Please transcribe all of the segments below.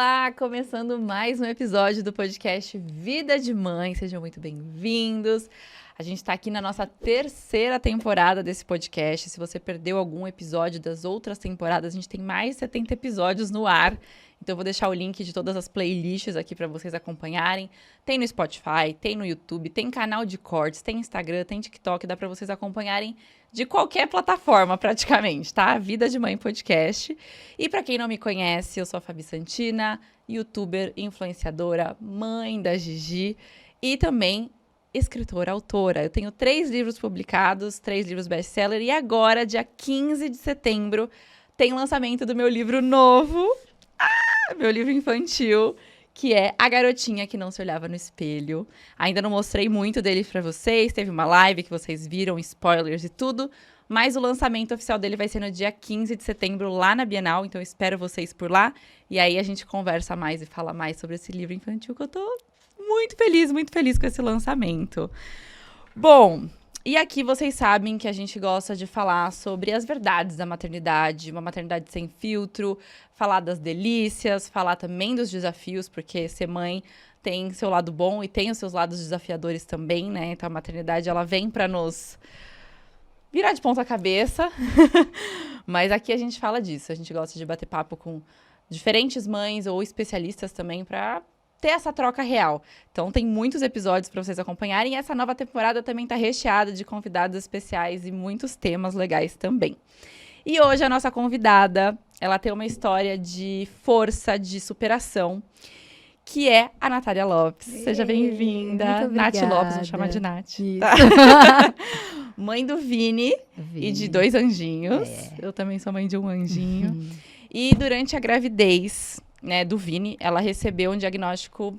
Olá, começando mais um episódio do podcast Vida de Mãe. Sejam muito bem-vindos. A gente está aqui na nossa terceira temporada desse podcast. Se você perdeu algum episódio das outras temporadas, a gente tem mais de 70 episódios no ar. Então eu vou deixar o link de todas as playlists aqui para vocês acompanharem. Tem no Spotify, tem no YouTube, tem canal de cortes, tem Instagram, tem TikTok, dá para vocês acompanharem de qualquer plataforma praticamente, tá? Vida de Mãe Podcast. E para quem não me conhece, eu sou a Fabi Santina, youtuber, influenciadora, mãe da Gigi e também escritora, autora. Eu tenho 3 livros publicados, 3 livros best-seller e agora, dia 15 de setembro, tem lançamento do meu livro novo, meu livro infantil, que é A Garotinha que Não Se Olhava no Espelho. Ainda não mostrei muito dele pra vocês, teve uma live que vocês viram, spoilers e tudo, mas o lançamento oficial dele vai ser no dia 15 de setembro, lá na Bienal, então eu espero vocês por lá, e aí a gente conversa mais e fala mais sobre esse livro infantil, que eu tô muito feliz com esse lançamento. Bom, e aqui vocês sabem que a gente gosta de falar sobre as verdades da maternidade, uma maternidade sem filtro, falar das delícias, falar também dos desafios, porque ser mãe tem seu lado bom e tem os seus lados desafiadores também, né? Então a maternidade, ela vem para nos virar de ponta cabeça, mas aqui a gente fala disso, a gente gosta de bater papo com diferentes mães ou especialistas também para ter essa troca real. Então, tem muitos episódios para vocês acompanharem. E essa nova temporada também está recheada de convidados especiais e muitos temas legais também. E hoje a nossa convidada, ela tem uma história de força, de superação, que é a Natália Lopes. Seja bem-vinda. Nath Lopes, vou chamar de Nath. Tá? Mãe do Vini e de 2 anjinhos. Eu também sou mãe de um anjinho. E durante a gravidez, né, do Vini, ela recebeu um diagnóstico,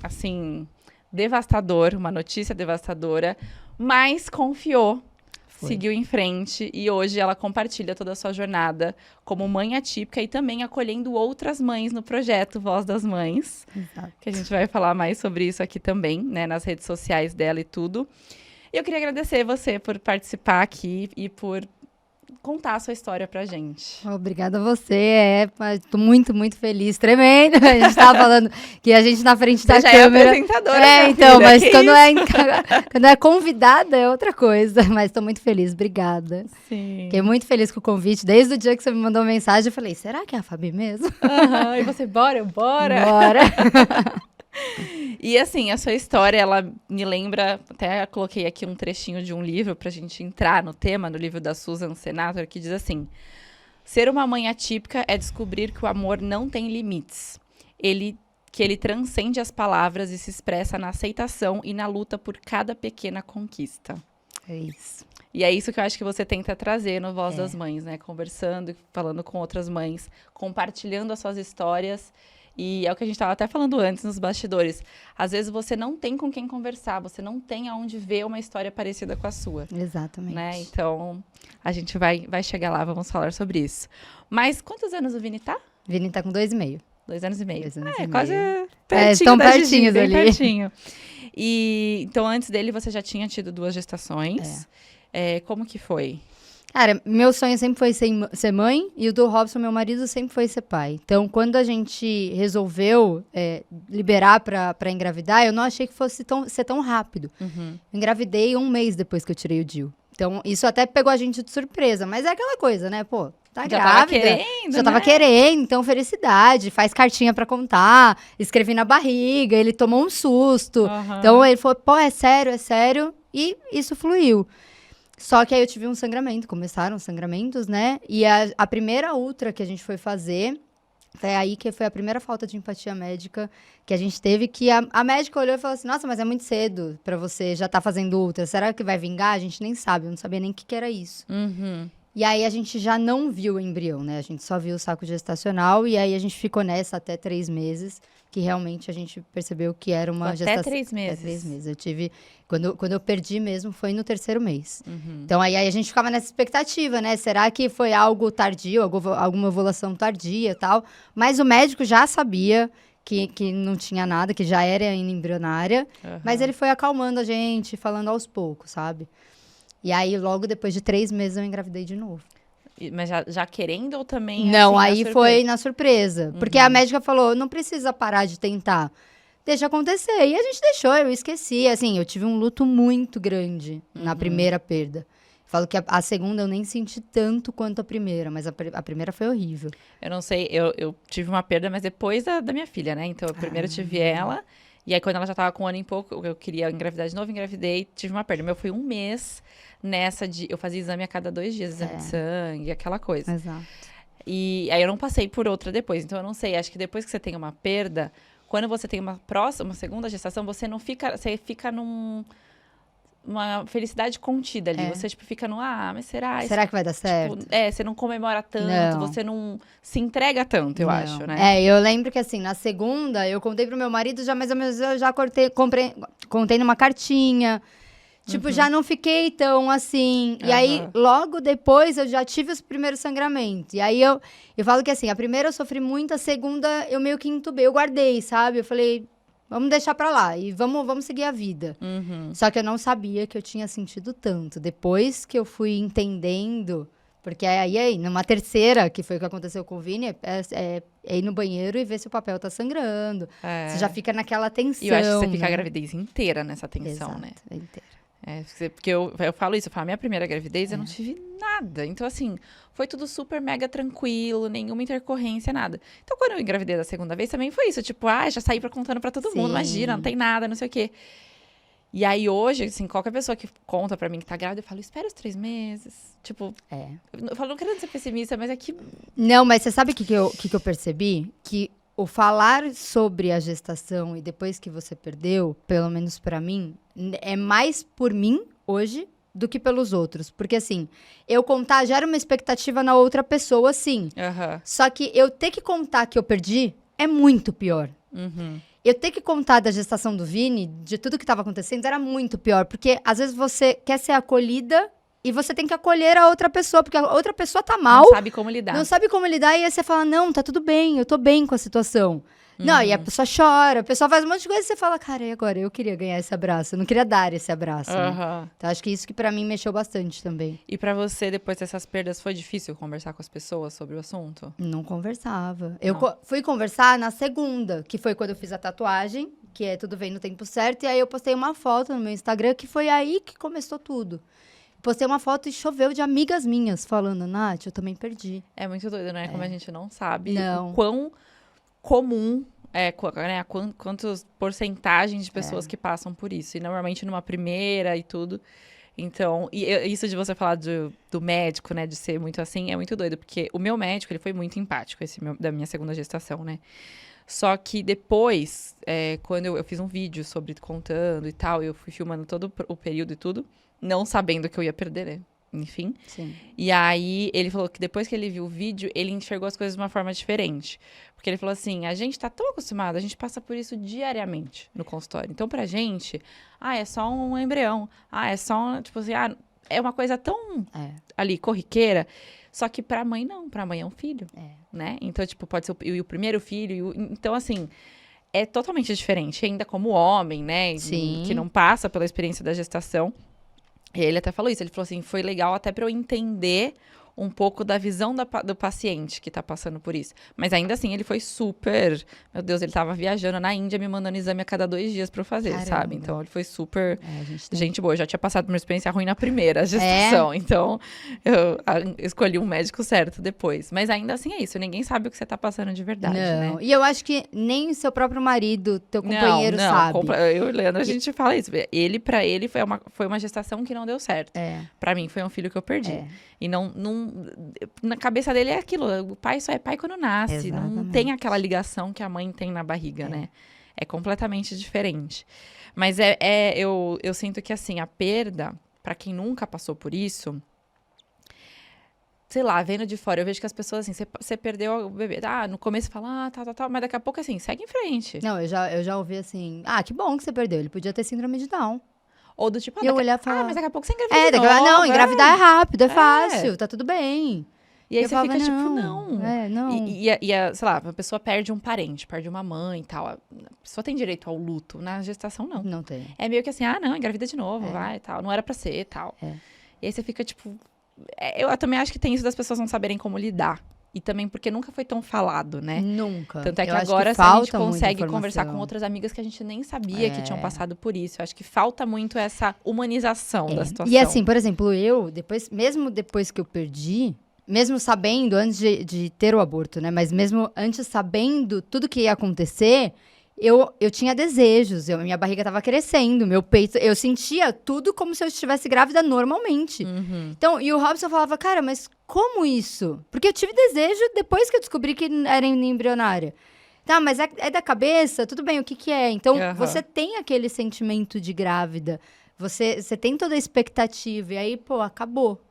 assim, devastador, uma notícia devastadora, mas confiou, seguiu em frente e hoje ela compartilha toda a sua jornada como mãe atípica e também acolhendo outras mães no projeto Voz das Mães, Exato. Que a gente vai falar mais sobre isso aqui também, né, nas redes sociais dela e tudo. E eu queria agradecer você por participar aqui e por contar a sua história pra gente. Obrigada a você, tô muito, muito feliz, tremendo. A gente tava falando que a gente na frente da câmera... Você já é apresentadora, então, filha, mas quando é convidada é outra coisa, mas tô muito feliz, obrigada. Sim. Fiquei muito feliz com o convite, desde o dia que você me mandou mensagem, eu falei, será que é a Fabi mesmo? E você, bora? Bora! E assim, a sua história, ela me lembra, até coloquei aqui um trechinho de um livro pra gente entrar no tema, no livro da Susan Senator, que diz assim: ser uma mãe atípica é descobrir que o amor não tem limites. Que ele transcende as palavras e se expressa na aceitação e na luta por cada pequena conquista. É isso. E é isso que eu acho que você tenta trazer no Voz das Mães, né? Conversando, falando com outras mães, compartilhando as suas histórias. E é o que a gente estava até falando antes nos bastidores. Às vezes você não tem com quem conversar, você não tem aonde ver uma história parecida com a sua. Exatamente. Né? Então, a gente vai chegar lá, vamos falar sobre isso. Mas quantos anos o Vini tá? Vini tá com 2,5. 2 anos e meio. 2 anos e meio. Quase pertinho estão da pertinhos Gigi, ali. Pertinho. E, então, antes dele, você já tinha tido 2 gestações. Como que foi? Cara, meu sonho sempre foi ser mãe e o do Robson, meu marido, sempre foi ser pai. Então, quando a gente resolveu liberar pra engravidar, eu não achei que fosse ser tão rápido. Uhum. Eu engravidei 1 mês depois que eu tirei o DIU. Então, isso até pegou a gente de surpresa. Mas é aquela coisa, né? Pô, tá já grávida. Tava querendo, já tava querendo, então felicidade. Faz cartinha pra contar. Escrevi na barriga, ele tomou um susto. Uhum. Então, ele falou, pô, é sério. E isso fluiu. Só que aí eu tive um sangramento, começaram os sangramentos, né? E a primeira ultra que a gente foi fazer, foi aí que foi a primeira falta de empatia médica que a gente teve, que a médica olhou e falou assim, nossa, mas é muito cedo pra você já tá fazendo ultra, será que vai vingar? A gente nem sabe, eu não sabia nem o que era isso. Uhum. E aí a gente já não viu o embrião, né? A gente só viu o saco gestacional e aí a gente ficou nessa até 3 meses, que realmente a gente percebeu que era uma gestação. Até 3 meses. Até 3 meses. Eu tive... Quando eu perdi mesmo, foi no 3º mês. Uhum. Então, aí a gente ficava nessa expectativa, né? Será que foi algo tardio, alguma ovulação tardia e tal? Mas o médico já sabia que não tinha nada, que já era ainda embrionária. Uhum. Mas ele foi acalmando a gente, falando aos poucos, sabe? E aí, logo depois de 3 meses, eu engravidei de novo. Mas já querendo ou também, Não, assim, aí na foi surpresa? na surpresa. Porque a médica falou, não precisa parar de tentar. Deixa acontecer. E a gente deixou, eu esqueci. Assim, eu tive um luto muito grande na primeira perda. Falo que a segunda eu nem senti tanto quanto a primeira, mas a primeira foi horrível. Eu não sei, eu tive uma perda, mas depois da minha filha, né? Então, eu primeiro tive ela, e aí quando ela já tava com um ano e pouco, eu queria engravidar de novo, engravidei, tive uma perda. Meu, foi um mês nessa de... Eu fazia exame a cada 2 dias, exame de sangue, aquela coisa. Exato. E aí eu não passei por outra depois, então eu não sei, acho que depois que você tem uma perda, quando você tem uma segunda gestação, você não fica, você fica uma felicidade contida ali. Você, tipo, fica no, mas será? Será que vai dar certo? Tipo, você não comemora tanto, Não. você não se entrega tanto, eu acho, né? Eu lembro que assim, na segunda, eu contei pro meu marido, já mais ou menos, eu já contei numa cartinha. Tipo, já não fiquei tão assim. E aí, logo depois, eu já tive os primeiros sangramentos. E aí, eu falo que assim, a primeira eu sofri muito, a segunda eu meio que entubei, eu guardei, sabe? Eu falei, vamos deixar pra lá e vamos seguir a vida. Só que eu não sabia que eu tinha sentido tanto. Depois que eu fui entendendo, porque aí, numa terceira, que foi o que aconteceu com o Vini, é ir no banheiro e ver se o papel tá sangrando. Você já fica naquela tensão. E eu acho que você fica a gravidez inteira nessa tensão, Exato, né? inteira. Porque eu falo isso, eu falo, a minha primeira gravidez eu não tive nada. Então, assim, foi tudo super mega tranquilo, nenhuma intercorrência, nada. Então, quando eu engravidei da segunda vez, também foi isso. Tipo, já saí contando pra todo mundo, imagina, não tem nada, não sei o quê. E aí, hoje, assim, qualquer pessoa que conta pra mim que tá grávida, eu falo, espera os 3 meses. Tipo, eu falo, não querendo ser pessimista, mas é que... Não, mas você sabe o que eu percebi? Que o falar sobre a gestação e depois que você perdeu, pelo menos pra mim, é mais por mim hoje do que pelos outros. Porque assim, eu contar gera uma expectativa na outra pessoa, sim. Só que eu ter que contar que eu perdi é muito pior. Eu ter que contar da gestação do Vini, de tudo que estava acontecendo, era muito pior. Porque às vezes você quer ser acolhida e você tem que acolher a outra pessoa, porque a outra pessoa tá mal. Não sabe como lidar. Não sabe como lidar, e aí você fala, não, tá tudo bem, eu tô bem com a situação. Não, e a pessoa chora, a pessoa faz um monte de coisa e você fala, cara, e agora? Eu queria ganhar esse abraço, eu não queria dar esse abraço, né? Então, acho que isso que pra mim mexeu bastante também. E pra você, depois dessas perdas, foi difícil conversar com as pessoas sobre o assunto? Não conversava. Eu fui conversar na segunda, que foi quando eu fiz a tatuagem, que é tudo vem no tempo certo, e aí eu postei uma foto no meu Instagram, que foi aí que começou tudo. Postei uma foto e choveu de amigas minhas falando, Nath, eu também perdi. É muito doido, né? Como a gente não sabe Não. o quão comum né? Quantas porcentagens de pessoas que passam por isso. E normalmente numa primeira e tudo. Então, isso de você falar do médico, né? De ser muito assim, é muito doido. Porque o meu médico, ele foi muito empático, da minha segunda gestação, né? Só que depois, quando eu fiz um vídeo sobre contando e tal, eu fui filmando todo o período e tudo, não sabendo que eu ia perder, né? Enfim. Sim. E aí, ele falou que depois que ele viu o vídeo, ele enxergou as coisas de uma forma diferente. Porque ele falou assim, a gente tá tão acostumado, a gente passa por isso diariamente no consultório. Então, pra gente, é só um embrião. É só, tipo assim, é uma coisa tão ali, corriqueira. Só que pra mãe, não. Pra mãe é um filho, né? Então, tipo, pode ser o primeiro filho. Então, assim, é totalmente diferente. Ainda como homem, né? Sim. Que não passa pela experiência da gestação. E ele até falou isso, ele falou assim, foi legal até pra eu entender um pouco da visão do paciente que tá passando por isso. Mas ainda assim, ele foi super... Meu Deus, ele tava viajando na Índia, me mandando exame a cada 2 dias pra eu fazer, sabe? Então, ele foi super gente boa. Eu já tinha passado por uma experiência ruim na primeira gestação. Então, eu escolhi um médico certo depois. Mas ainda assim é isso, ninguém sabe o que você tá passando de verdade, né? E eu acho que nem seu próprio marido, teu companheiro sabe. Eu e o Leandro, a gente fala isso. Pra ele, foi uma gestação que não deu certo. Pra mim, foi um filho que eu perdi. E na cabeça dele é aquilo, o pai só é pai quando nasce. Exatamente. Não tem aquela ligação que a mãe tem na barriga, né? É completamente diferente. Mas eu sinto que, assim, a perda, pra quem nunca passou por isso... Sei lá, vendo de fora, eu vejo que as pessoas, assim, você perdeu o bebê. No começo fala, tal, mas daqui a pouco, assim, segue em frente. Não, eu já ouvi assim, que bom que você perdeu, ele podia ter síndrome de Down. Ou do tipo, eu olhar e falar, mas daqui a pouco você engravida de novo. Não, engravidar é rápido, é fácil, tá tudo bem. E aí você falava, fica, não. Não. Sei lá, a pessoa perde um parente, perde uma mãe e tal. A pessoa tem direito ao luto. Na gestação, não. Não tem. É meio que assim, não, engravida de novo, vai e tal. Não era pra ser e tal. E aí você fica, tipo, Eu também acho que tem isso das pessoas não saberem como lidar. E também porque nunca foi tão falado, né? Nunca. Tanto é que Eu acho agora que a gente falta muita consegue conversar com informação. outras amigas que a gente nem sabia que tinham passado por isso. Eu acho que falta muito essa humanização da situação. E assim, por exemplo, mesmo depois que eu perdi, mesmo sabendo, antes de ter o aborto, né? Mas mesmo antes sabendo tudo que ia acontecer, eu tinha desejos, minha barriga estava crescendo, meu peito, eu sentia tudo como se eu estivesse grávida normalmente. Então, e o Robson falava, cara, mas como isso? Porque eu tive desejo depois que eu descobri que era embrionária. Tá, mas é da cabeça? Tudo bem, o que é? Então, você tem aquele sentimento de grávida, você tem toda a expectativa, e aí, pô, acabou.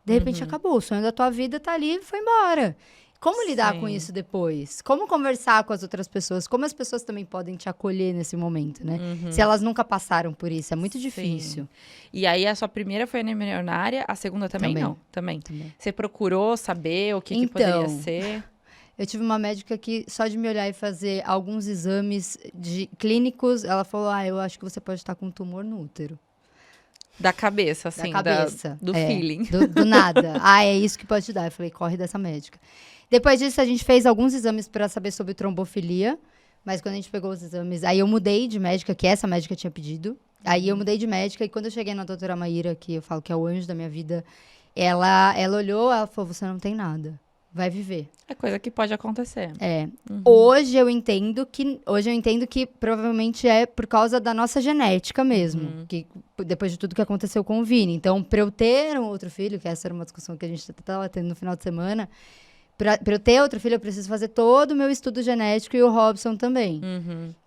De repente, acabou, o sonho da tua vida tá ali e foi embora. Como lidar com isso depois? Como conversar com as outras pessoas? Como as pessoas também podem te acolher nesse momento, né? Se elas nunca passaram por isso, é muito difícil. E aí, a sua primeira foi embrionária, a segunda também não? Também. Você procurou saber o que poderia ser? Eu tive uma médica que, só de me olhar e fazer alguns exames clínicos, ela falou, eu acho que você pode estar com um tumor no útero. Da cabeça, assim, da cabeça. Do feeling. Do nada. É isso que pode te dar. Eu falei, corre dessa médica. Depois disso, a gente fez alguns exames para saber sobre trombofilia. Mas quando a gente pegou os exames... Aí eu mudei de médica, que essa médica tinha pedido. Aí eu mudei de médica. E quando eu cheguei na doutora Maíra, que eu falo que é o anjo da minha vida, ela olhou, ela falou, você não tem nada. Vai viver. É coisa que pode acontecer. Hoje eu entendo que provavelmente é por causa da nossa genética mesmo. Que, depois de tudo que aconteceu com o Vini. Então, para eu ter um outro filho, que essa era uma discussão que a gente estava tendo no final de semana, para eu ter outro filho, eu preciso fazer todo o meu estudo genético e o Robson também.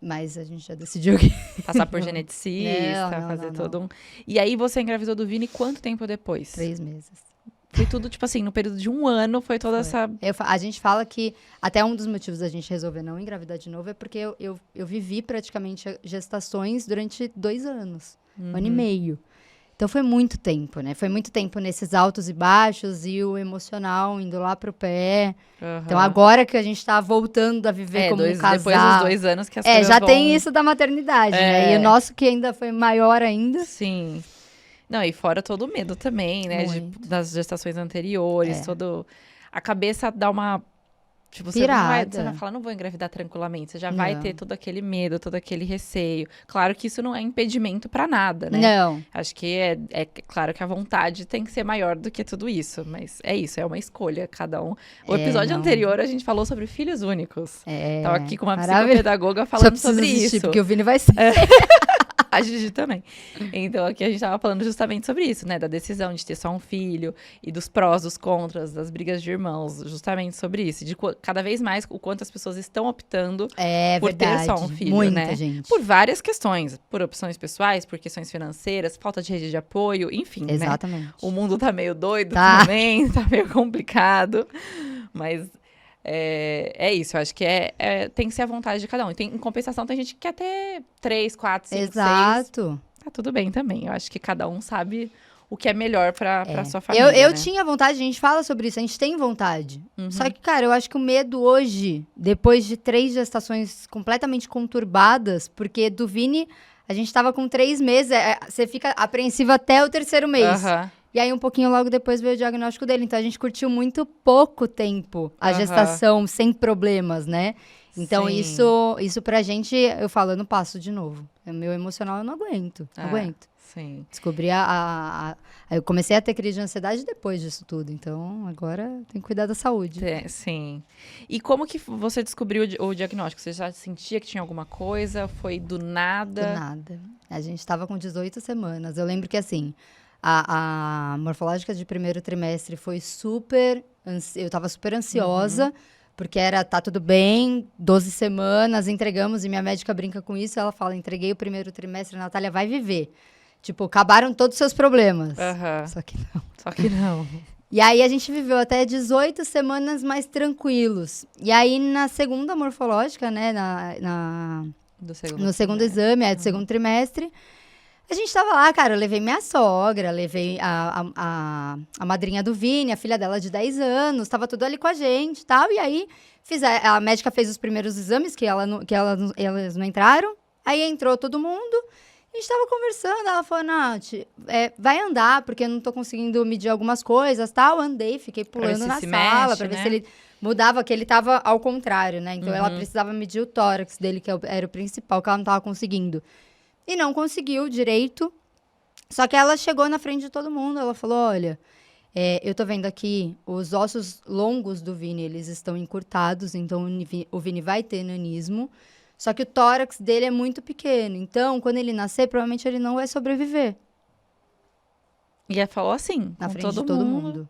Mas a gente já decidiu que... Passar por geneticista, fazer todo um... E aí, você engravidou do Vini quanto tempo depois? 3 meses. Foi tudo, tipo assim, no período de 1 ano, foi toda essa... A gente fala que até um dos motivos da gente resolver não engravidar de novo é porque eu vivi praticamente gestações durante 2 anos. 1 ano e meio. Então, foi muito tempo, né? Foi muito tempo nesses altos e baixos e o emocional indo lá pro pé. Então, agora que a gente tá voltando a viver como um casal... Depois dos 2 anos que as coisas já vão... tem isso da maternidade, né? E o nosso que ainda foi maior ainda. Sim. Não, e fora todo o medo também, né? Das gestações anteriores, todo... A cabeça dá uma... Tipo, você não vai falar, não vou engravidar tranquilamente. Você já vai ter todo aquele medo, todo aquele receio. Claro que isso não é impedimento pra nada, né? Não. Acho que é claro que a vontade tem que ser maior do que tudo isso. Mas é isso, é uma escolha, cada um. O episódio anterior, a gente falou sobre filhos únicos. Tava aqui com uma psicopedagoga falando sobre isso. Porque o Vini vai ser... A Gigi também. Então, aqui a gente tava falando justamente sobre isso, né? Da decisão de ter só um filho e dos prós, dos contras, das brigas de irmãos. Justamente sobre isso. De cada vez mais o quanto as pessoas estão optando por ter só um filho, muita né? Gente. Por várias questões. Por opções pessoais, por questões financeiras, falta de rede de apoio, enfim, Exatamente. né? O mundo tá meio doido também, tá meio complicado. Mas... É isso, eu acho que tem que ser a vontade de cada um. Em compensação, tem gente que quer ter 3, 4, 5, 6. Exato. Tá tudo bem também. Eu acho que cada um sabe o que é melhor pra sua família. Eu né? tinha vontade, a gente fala sobre isso, a gente tem vontade. Só que, cara, eu acho que o medo hoje, depois de 3 gestações completamente conturbadas, porque do Vini, a gente tava com 3 meses, você fica apreensiva até o 3º mês. E aí, um pouquinho logo depois veio o diagnóstico dele. Então, a gente curtiu muito pouco tempo a gestação sem problemas, né? Então, isso pra gente, eu falo, eu não passo de novo. O meu emocional eu não aguento. Não aguento. Sim. Descobri eu comecei a ter crise de ansiedade depois disso tudo. Então, agora tem que cuidar da saúde. Sim. E como que você descobriu o diagnóstico? Você já sentia que tinha alguma coisa? Foi do nada? Do nada. A gente tava com 18 semanas. Eu lembro que, assim... A morfológica de 1º trimestre foi eu tava super ansiosa, porque tá tudo bem, 12 semanas, entregamos, e minha médica brinca com isso, ela fala, entreguei o 1º trimestre, a Natália vai viver. Tipo, acabaram todos os seus problemas. Só que não. E aí, a gente viveu até 18 semanas mais tranquilos. E aí, na segunda morfológica, né, no segundo exame, do 2º trimestre, a gente tava lá, cara, eu levei minha sogra, levei a madrinha do Vini, a filha dela de 10 anos, tava tudo ali com a gente e tal. E aí, a médica fez os primeiros exames, que elas não entraram. Aí entrou todo mundo A gente tava conversando, ela falou, Nath, vai andar, porque eu não tô conseguindo medir algumas coisas, tal. Andei, fiquei pulando na sala, pra ver se ele mudava, que ele tava ao contrário, né? Então, ela precisava medir o tórax dele, que era o principal, que ela não tava conseguindo. E não conseguiu direito. Só que ela chegou na frente de todo mundo, ela falou, olha, eu tô vendo aqui, os ossos longos do Vini, eles estão encurtados, então o Vini vai ter nanismo. Só que o tórax dele é muito pequeno. Então, quando ele nascer, provavelmente ele não vai sobreviver. E ela falou assim, na com frente de todo mundo.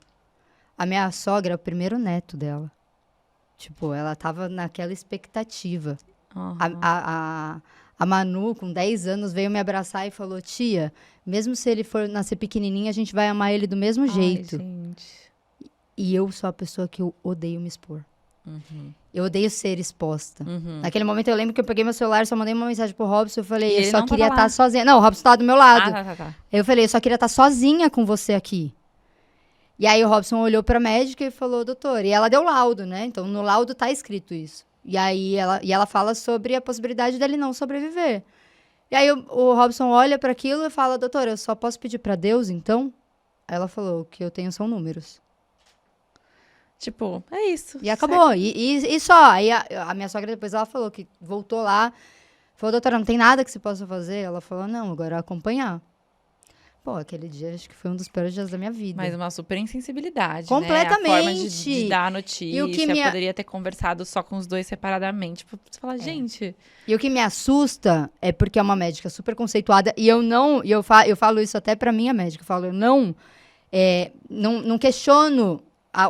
A minha sogra é o primeiro neto dela. Tipo, ela tava naquela expectativa. Uhum. A Manu, com 10 anos, veio me abraçar e falou, tia, mesmo se ele for nascer pequenininho, a gente vai amar ele do mesmo jeito. Gente. E eu sou a pessoa que eu odeio me expor. Uhum. Eu odeio ser exposta. Uhum. Naquele momento eu lembro que eu peguei meu celular, só mandei uma mensagem pro Robson, eu falei, E eu ele só não queria tava estar lá. sozinha. Não, o Robson tava do meu lado. Tá. Eu falei, eu só queria estar sozinha com você aqui. E aí o Robson olhou pra médica e falou, doutor, e ela deu laudo, né? Então no laudo tá escrito isso. E aí ela fala sobre a possibilidade dele não sobreviver. E aí o Robson olha pra aquilo e fala, doutora, eu só posso pedir pra Deus, então? Aí ela falou, o que eu tenho são números. Tipo, é isso. E acabou. E só. Aí a minha sogra depois ela falou que voltou lá. Falou, doutora, não tem nada que se possa fazer? Ela falou, não, agora é acompanhar. Pô, aquele dia acho que foi um dos piores dias da minha vida. Mas uma super insensibilidade, Completamente. Né? A forma de dar a notícia. E o que poderia ter conversado só com os dois separadamente. Tipo, você fala, gente... E o que me assusta é porque é uma médica super conceituada. E eu falo isso até pra minha médica. Eu falo, eu não questiono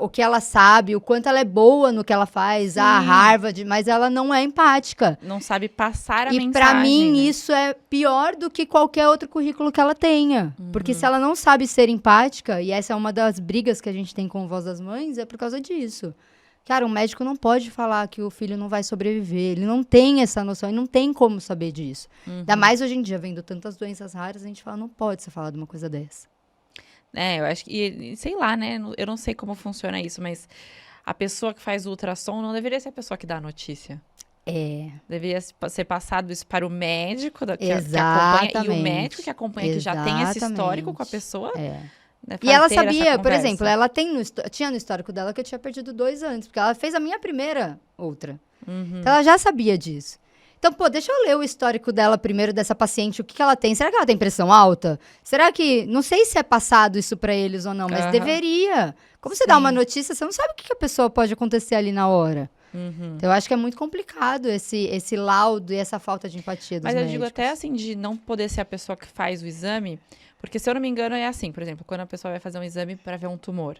o que ela sabe, o quanto ela é boa no que ela faz, Sim. a Harvard, mas ela não é empática. Não sabe passar a mensagem. E pra mim, né? isso é pior do que qualquer outro currículo que ela tenha. Porque se ela não sabe ser empática, e essa é uma das brigas que a gente tem com o Voz das Mães, é por causa disso. Cara, um médico não pode falar que o filho não vai sobreviver. Ele não tem essa noção, ele não tem como saber disso. Ainda mais hoje em dia, vendo tantas doenças raras, a gente fala, não pode ser falado uma coisa dessa. Eu acho que, e sei lá, né? Eu não sei como funciona isso, mas a pessoa que faz o ultrassom não deveria ser a pessoa que dá a notícia. Deveria ser passado isso para o médico que acompanha. E o médico que acompanha, que já tem esse histórico com a pessoa. Né, e ela sabia, por exemplo, ela tinha no histórico dela que eu tinha perdido 2 anos, porque ela fez a minha primeira ultra. Então ela já sabia disso. Então, deixa eu ler o histórico dela primeiro, dessa paciente, o que ela tem. Será que ela tem pressão alta? Será que... Não sei se é passado isso pra eles ou não, mas deveria. Como você dá uma notícia, você não sabe o que a pessoa pode acontecer ali na hora. Então, eu acho que é muito complicado esse laudo e essa falta de empatia dos médicos. Mas eu digo até assim, de não poder ser a pessoa que faz o exame, porque se eu não me engano é assim, por exemplo, quando a pessoa vai fazer um exame para ver um tumor.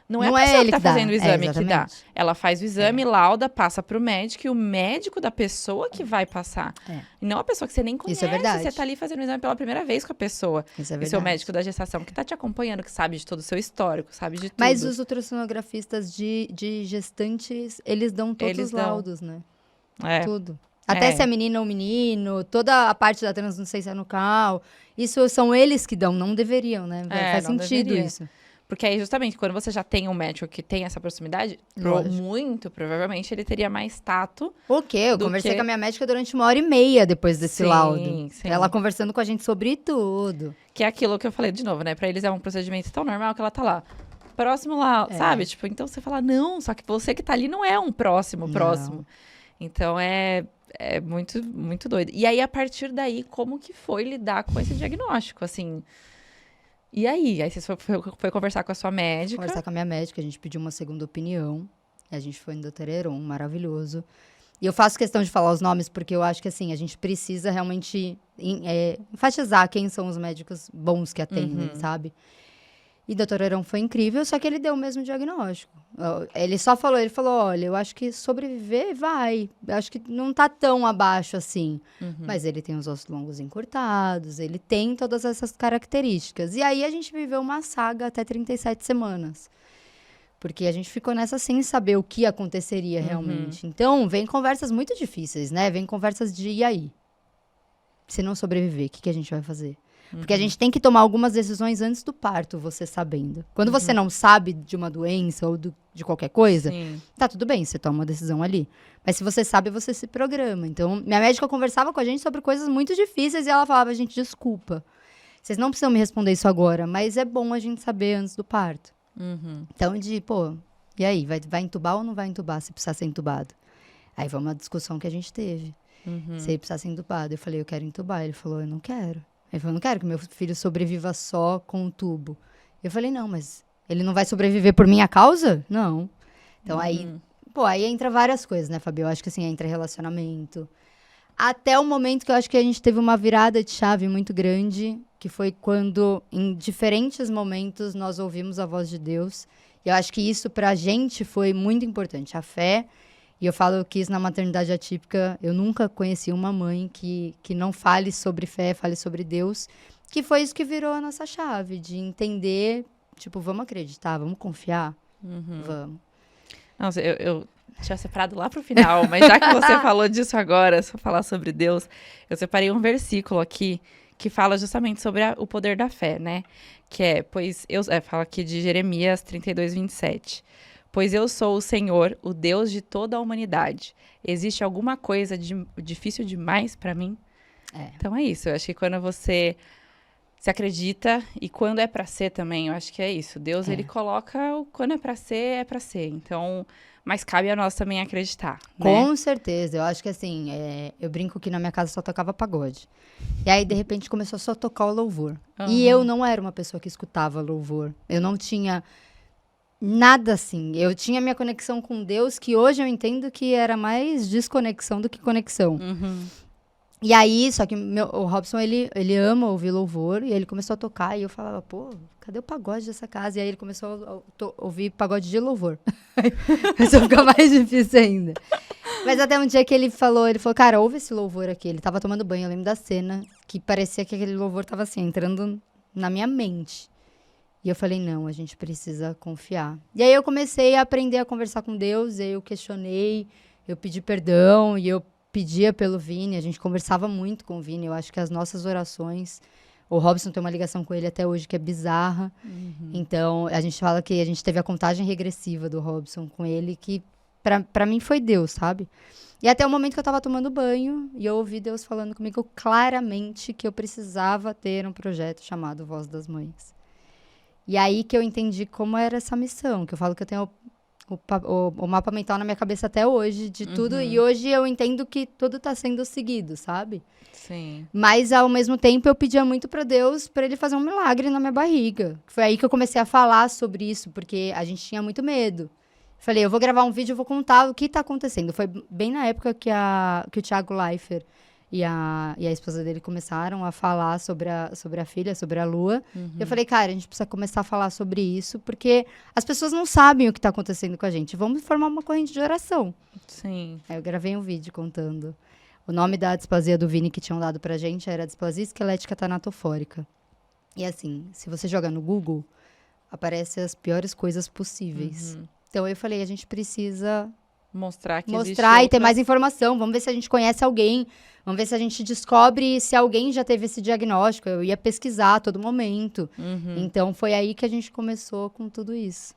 Não é a pessoa que tá fazendo o exame que dá. Ela faz o exame, lauda, passa pro médico e o médico da pessoa que vai passar. E não a pessoa que você nem conhece. Isso é verdade. Você tá ali fazendo o exame pela primeira vez com a pessoa. Isso é verdade. E seu médico da gestação que tá te acompanhando, que sabe de todo o seu histórico, sabe de tudo. Mas os ultrassonografistas de gestantes, eles dão todos os laudos, né? Tudo. Até se é menina ou menino, toda a parte da transnuciência nucal. Isso são eles que dão, não deveriam, né? Faz sentido isso. Porque aí, justamente, quando você já tem um médico que tem essa proximidade, muito provavelmente ele teria mais tato. O quê? Eu conversei com a minha médica durante 1h30 depois desse laudo. Sim. Ela conversando com a gente sobre tudo. Que é aquilo que eu falei de novo, né? Pra eles é um procedimento tão normal que ela tá lá. Próximo lá, sabe? Tipo, então você fala, não, só que você que tá ali não é um próximo. Então é muito, muito doido. E aí, a partir daí, como que foi lidar com esse diagnóstico, assim... E aí? Aí você foi conversar com a sua médica? Conversar com a minha médica, a gente pediu uma segunda opinião. A gente foi no Dr. Heron, maravilhoso. E eu faço questão de falar os nomes, porque eu acho que, assim, a gente precisa realmente enfatizar quem são os médicos bons que atendem, sabe? E o Dr. Heron foi incrível, só que ele deu o mesmo diagnóstico. Ele falou, olha, eu acho que sobreviver vai. Eu acho que não tá tão abaixo assim. Mas ele tem os ossos longos encurtados, ele tem todas essas características. E aí a gente viveu uma saga até 37 semanas. Porque a gente ficou nessa sem saber o que aconteceria realmente. Então, vem conversas muito difíceis, né? Vem conversas de, e aí? Se não sobreviver, o que a gente vai fazer? Porque a gente tem que tomar algumas decisões antes do parto, você sabendo. Quando você não sabe de uma doença ou de qualquer coisa, Sim. tá tudo bem, você toma uma decisão ali. Mas se você sabe, você se programa. Então, minha médica conversava com a gente sobre coisas muito difíceis e ela falava, gente, desculpa. Vocês não precisam me responder isso agora, mas é bom a gente saber antes do parto. Então, e aí, vai entubar ou não vai entubar se precisar ser entubado? Aí foi uma discussão que a gente teve. Se ele precisar ser entubado. Eu falei, eu quero entubar. Ele falou, eu não quero. Ele falou, eu não quero que meu filho sobreviva só com um tubo. Eu falei, não, mas ele não vai sobreviver por minha causa? Não. Então aí entra várias coisas, né, Fabi? Eu acho que assim, entra relacionamento. Até o momento que eu acho que a gente teve uma virada de chave muito grande, que foi quando, em diferentes momentos, nós ouvimos a voz de Deus. E eu acho que isso pra gente foi muito importante. A fé. E eu falo que isso na maternidade atípica, eu nunca conheci uma mãe que não fale sobre fé, fale sobre Deus. Que foi isso que virou a nossa chave, de entender, tipo, vamos acreditar, vamos confiar, vamos. Nossa, eu tinha separado lá pro final, mas já que você falou disso agora, se eu falar sobre Deus, eu separei um versículo aqui que fala justamente sobre o poder da fé, né? Que fala aqui de Jeremias 32:27. Pois eu sou o Senhor, o Deus de toda a humanidade. Existe alguma coisa difícil demais pra mim? Então é isso. Eu acho que quando você se acredita e quando é pra ser também, eu acho que é isso. Deus, ele coloca quando é pra ser, é pra ser. Então, mas cabe a nós também acreditar, né? Com certeza. Eu acho que assim, eu brinco que na minha casa só tocava pagode. E aí, de repente, começou só a tocar o louvor. E eu não era uma pessoa que escutava louvor. Eu não tinha nada assim. Eu tinha minha conexão com Deus, que hoje eu entendo que era mais desconexão do que conexão. E aí, só que o Robson, ele ama ouvir louvor, e ele começou a tocar, e eu falava, pô, cadê o pagode dessa casa? E aí ele começou a ouvir pagode de louvor. Começou a ficar mais difícil ainda. Mas até um dia que ele falou, cara, ouve esse louvor aqui. Ele tava tomando banho, eu lembro da cena, que parecia que aquele louvor tava assim, entrando na minha mente. E eu falei, não, a gente precisa confiar. E aí eu comecei a aprender a conversar com Deus, e aí eu questionei, eu pedi perdão, e eu pedia pelo Vini, a gente conversava muito com o Vini, eu acho que as nossas orações, o Robson tem uma ligação com ele até hoje que é bizarra, então a gente fala que a gente teve a contagem regressiva do Robson com ele, que pra mim foi Deus, sabe? E até o momento que eu tava tomando banho, e eu ouvi Deus falando comigo claramente que eu precisava ter um projeto chamado Voz das Mães. E aí que eu entendi como era essa missão, que eu falo que eu tenho o mapa mental na minha cabeça até hoje, de tudo. E hoje eu entendo que tudo tá sendo seguido, sabe? Sim. Mas, ao mesmo tempo, eu pedia muito pra Deus pra ele fazer um milagre na minha barriga. Foi aí que eu comecei a falar sobre isso, porque a gente tinha muito medo. Falei, eu vou gravar um vídeo, eu vou contar o que tá acontecendo. Foi bem na época que o Thiago Leifert e a esposa dele começaram a falar sobre a filha, sobre a Lua. Eu falei, cara, a gente precisa começar a falar sobre isso, porque as pessoas não sabem o que tá acontecendo com a gente. Vamos formar uma corrente de oração. Sim. Aí eu gravei um vídeo contando. O nome da displasia do Vini que tinham dado pra gente era displasia esquelética tanatofórica. E assim, se você joga no Google, aparecem as piores coisas possíveis. Então eu falei, a gente precisa mostrar que e ter mais informação. Vamos ver se a gente conhece alguém. Vamos ver se a gente descobre se alguém já teve esse diagnóstico. Eu ia pesquisar a todo momento. Então, foi aí que a gente começou com tudo isso.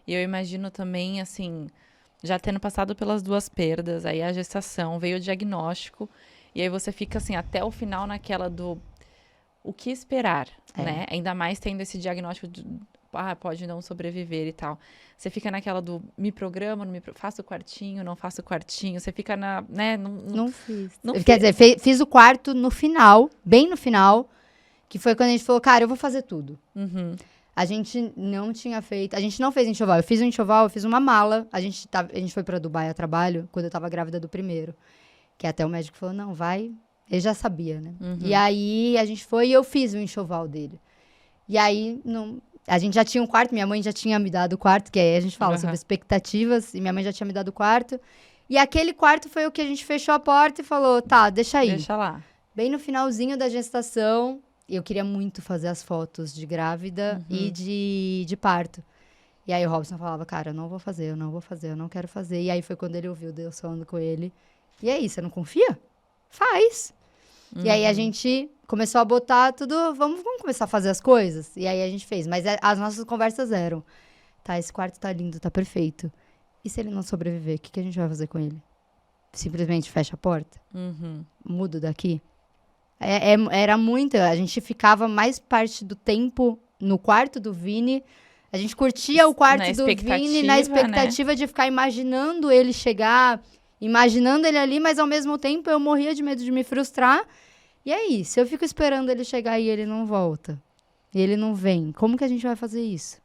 E eu imagino também, assim, já tendo passado pelas duas perdas, aí a gestação, veio o diagnóstico, e aí você fica, assim, até o final naquela do o que esperar, né? Ainda mais tendo esse diagnóstico de pode não sobreviver e tal. Você fica naquela do me programa, faço o quartinho, não faço o quartinho. Você fica na, né? Não fiz. Não Quer dizer, fiz o quarto no final, bem no final, que foi quando a gente falou, cara, eu vou fazer tudo. A gente não tinha feito, a gente não fez enxoval. Eu fiz um enxoval, eu fiz uma mala. A gente foi pra Dubai a trabalho, quando eu tava grávida do primeiro. Que até o médico falou, não, vai. Ele já sabia, né? E aí, a gente foi e eu fiz o enxoval dele. E aí, a gente já tinha um quarto, minha mãe já tinha me dado o quarto, que aí a gente fala sobre expectativas, e minha mãe já tinha me dado o quarto. E aquele quarto foi o que a gente fechou a porta e falou, tá, deixa aí. Deixa lá. Bem no finalzinho da gestação, eu queria muito fazer as fotos de grávida e de parto. E aí o Robson falava, cara, eu não vou fazer, eu não quero fazer. E aí foi quando ele ouviu Deus falando com ele. E aí, você não confia? Faz. E aí a gente começou a botar tudo, vamos começar a fazer as coisas. E aí a gente fez. Mas as nossas conversas eram, tá, esse quarto tá lindo, tá perfeito. E se ele não sobreviver, o que a gente vai fazer com ele? Simplesmente fecha a porta? Mudo daqui? Era muito, a gente ficava mais parte do tempo no quarto do Vini. A gente curtia o quarto do Vini na expectativa, né, de ficar imaginando ele chegar, imaginando ele ali, mas ao mesmo tempo eu morria de medo de me frustrar. E aí, se eu fico esperando ele chegar e ele não volta, e ele não vem, como que a gente vai fazer isso?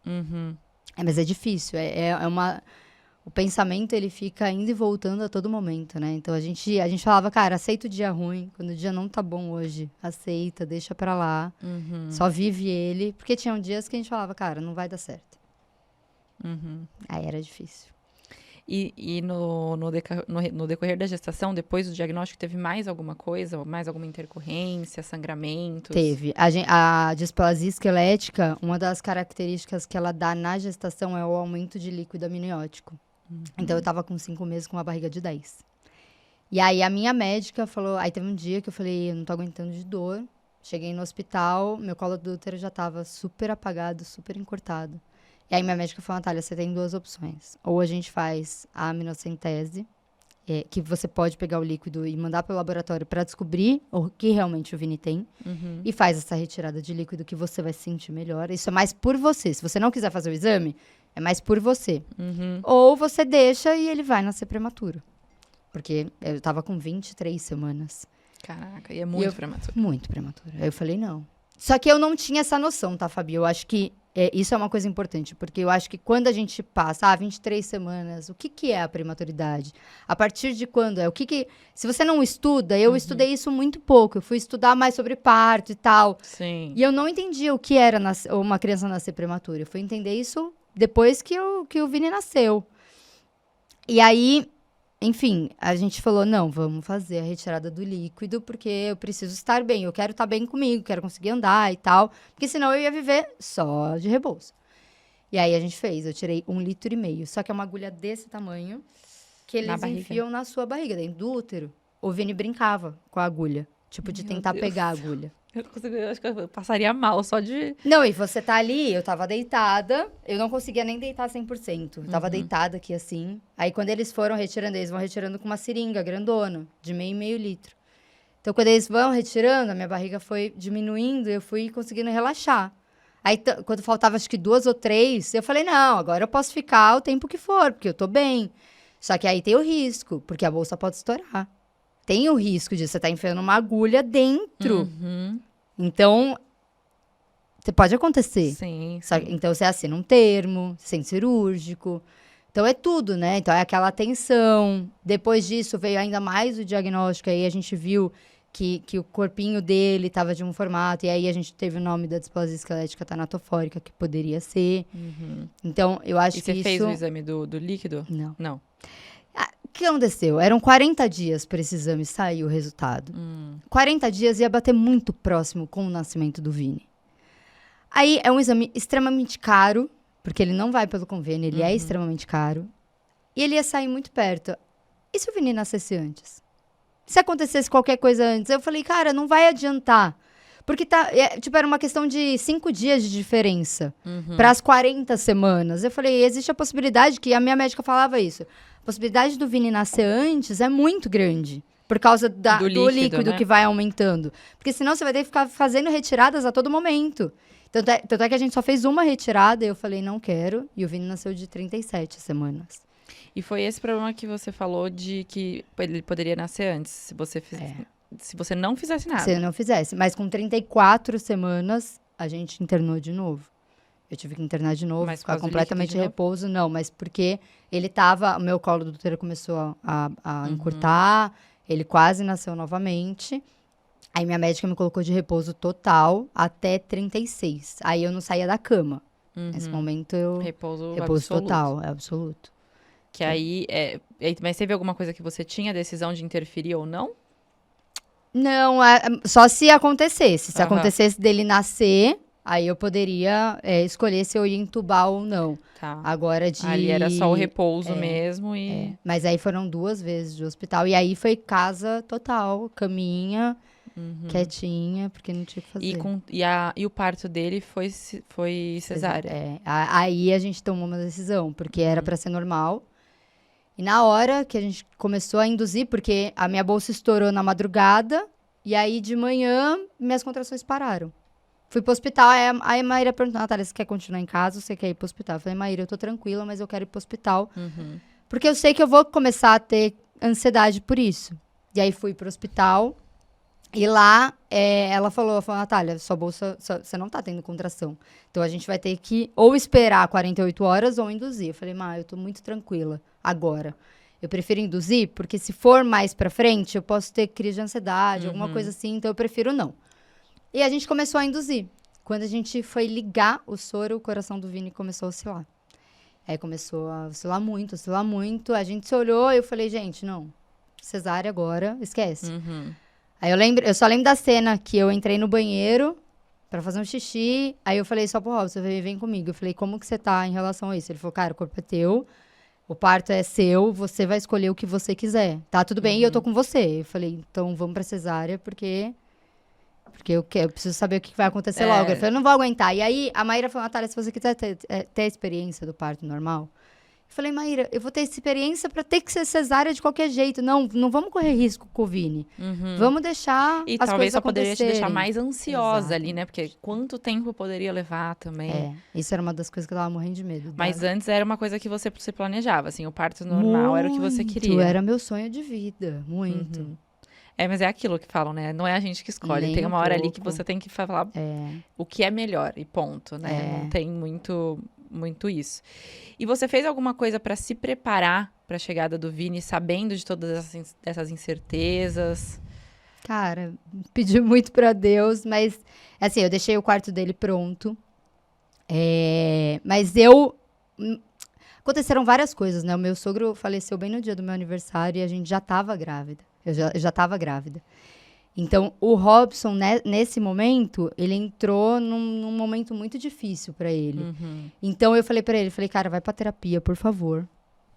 Mas é difícil, o pensamento, ele fica indo e voltando a todo momento, né? Então, a gente falava, cara, aceita o dia ruim, quando o dia não tá bom hoje, aceita, deixa pra lá, só vive ele, porque tinham dias que a gente falava, cara, não vai dar certo. Aí era difícil. E no decorrer da gestação, depois do diagnóstico, teve mais alguma coisa? Mais alguma intercorrência, sangramentos? Teve. A displasia esquelética, uma das características que ela dá na gestação é o aumento de líquido amniótico. Então, eu tava com 5 meses com uma barriga de 10. E aí, a minha médica falou... Aí, teve um dia que eu falei, eu não tô aguentando de dor. Cheguei no hospital, meu colo do útero já tava super apagado, super encurtado. E aí, minha médica falou, Natália, você tem 2 opções. Ou a gente faz a aminocentese, que você pode pegar o líquido e mandar para o laboratório para descobrir o que realmente o Vini tem. E faz essa retirada de líquido que você vai se sentir melhor. Isso é mais por você. Se você não quiser fazer o exame, é mais por você. Ou você deixa e ele vai nascer prematuro. Porque eu tava com 23 semanas. Caraca, e é muito prematuro. Muito prematuro. Aí eu falei, não. Só que eu não tinha essa noção, tá, Fabi? Eu acho que isso é uma coisa importante, porque eu acho que quando a gente passa 23 semanas, o que é a prematuridade? A partir de quando é? Se você não estuda, eu estudei isso muito pouco. Eu fui estudar mais sobre parto e tal. Sim. E eu não entendia o que era uma criança nascer prematura. Eu fui entender isso depois que o Vini nasceu. E aí, enfim, a gente falou, não, vamos fazer a retirada do líquido, porque eu preciso estar bem, eu quero estar bem comigo, quero conseguir andar e tal, porque senão eu ia viver só de repouso. E aí a gente fez, eu tirei 1,5 litro, só que é uma agulha desse tamanho, que eles enfiam na sua barriga, dentro do útero. O Vini brincava com a agulha, tipo, de tentar pegar a agulha. Eu não consigo, eu acho que eu passaria mal só de... Não, e você tá ali, eu tava deitada, eu não conseguia nem deitar 100%. Eu tava deitada aqui, assim. Aí, quando eles foram retirando, eles vão retirando com uma seringa grandona, de 1,5 litro. Então, quando eles vão retirando, a minha barriga foi diminuindo e eu fui conseguindo relaxar. Aí, quando faltava, acho que 2 ou 3, eu falei, não, agora eu posso ficar o tempo que for, porque eu tô bem. Só que aí tem o risco, porque a bolsa pode estourar. Tem o risco de você estar enfiando uma agulha dentro. Então, pode acontecer. Sim. Então, você assina um termo, sem cirúrgico. Então, é tudo, né? Então, é aquela atenção. Depois disso, veio ainda mais o diagnóstico. Aí, a gente viu que o corpinho dele estava de um formato. E aí, a gente teve o nome da displasia esquelética tanatofórica, que poderia ser. Então, eu acho que isso... E você fez o exame do líquido? Não. Não. O que aconteceu? Eram 40 dias para esse exame sair o resultado. 40 dias ia bater muito próximo com o nascimento do Vini. Aí é um exame extremamente caro, porque ele não vai pelo convênio, ele é extremamente caro. E ele ia sair muito perto. E se o Vini nascesse antes? Se acontecesse qualquer coisa antes? Eu falei, cara, não vai adiantar. Porque era uma questão de 5 dias de diferença para as 40 semanas. Eu falei, existe a possibilidade, que a minha médica falava isso, a possibilidade do Vini nascer antes é muito grande, por causa do líquido, né, que vai aumentando. Porque senão você vai ter que ficar fazendo retiradas a todo momento. Tanto é que a gente só fez uma retirada e eu falei, não quero. E o Vini nasceu de 37 semanas. E foi esse problema que você falou de que ele poderia nascer antes, se você se você não fizesse nada. Se eu não fizesse. Mas com 34 semanas, a gente internou de novo. Eu tive que internar de novo, ficar completamente em repouso. Não, mas porque ele tava... O meu colo do útero começou a encurtar. Ele quase nasceu novamente. Aí minha médica me colocou de repouso total até 36. Aí eu não saía da cama. Nesse momento eu... Repouso total, é absoluto. Que aí... Mas teve alguma coisa que você tinha decisão de interferir ou não? Não, só se acontecesse. Se acontecesse dele nascer, aí eu poderia escolher se eu ia entubar ou não. Tá. Agora ali era só o repouso mesmo e... Mas aí foram 2 vezes de hospital. E aí foi casa total, caminha. quietinha, porque não tinha o que fazer. E o parto dele foi cesárea? Aí a gente tomou uma decisão, porque era pra ser normal. E na hora que a gente começou a induzir, porque a minha bolsa estourou na madrugada, e aí de manhã minhas contrações pararam. Fui pro hospital, aí a Maíra perguntou, Natália, você quer continuar em casa ou você quer ir pro hospital? Eu falei, Maíra, eu tô tranquila, mas eu quero ir pro hospital. Porque eu sei que eu vou começar a ter ansiedade por isso. E aí fui pro hospital, e lá ela falou, Natália, sua bolsa, você não tá tendo contração. Então a gente vai ter que ou esperar 48 horas ou induzir. Eu falei, eu tô muito tranquila agora. Eu prefiro induzir, porque se for mais pra frente, eu posso ter crise de ansiedade, alguma coisa assim, então eu prefiro não. E a gente começou a induzir. Quando a gente foi ligar o soro, o coração do Vini começou a oscilar. Aí começou a oscilar muito. A gente se olhou e eu falei, gente, não, cesárea agora, esquece. Aí eu só lembro da cena que eu entrei no banheiro pra fazer um xixi. Aí eu falei só pro Robson, vem comigo. Eu falei, como que você tá em relação a isso? Ele falou, cara, o corpo é teu, o parto é seu, você vai escolher o que você quiser. Tá tudo bem, e eu tô com você. Eu falei, então vamos pra cesárea, porque eu preciso saber o que vai acontecer logo. Ele falou, eu não vou aguentar. E aí a Maíra falou, Natália, se você quiser ter a experiência do parto normal, eu falei, Maíra, eu vou ter experiência pra ter que ser cesárea de qualquer jeito. Não vamos correr risco com o Vini. Vamos deixar E as talvez coisas só poderia te deixar acontecerem. mais ansiosa Exato. ali, né? Porque quanto tempo poderia levar também. Isso era uma das coisas que eu tava morrendo de medo. Mas antes era uma coisa que você se planejava, assim, o parto normal era o que você queria. Era meu sonho de vida, muito. Mas é aquilo que falam, né? Não é a gente que escolhe. Nem Tem uma um hora ali que pouco. você tem que falar o que é melhor e ponto, né? Não tem muito isso. E você fez alguma coisa pra se preparar pra chegada do Vini, sabendo de todas essas incertezas? Cara, pedi muito pra Deus, mas assim, eu deixei o quarto dele pronto. Mas aconteceram várias coisas, né? O meu sogro faleceu bem no dia do meu aniversário e a gente já tava grávida. Eu já tava grávida. Então, o Robson, né, nesse momento, ele entrou num momento muito difícil pra ele. Então, eu falei pra ele, cara, vai pra terapia, por favor.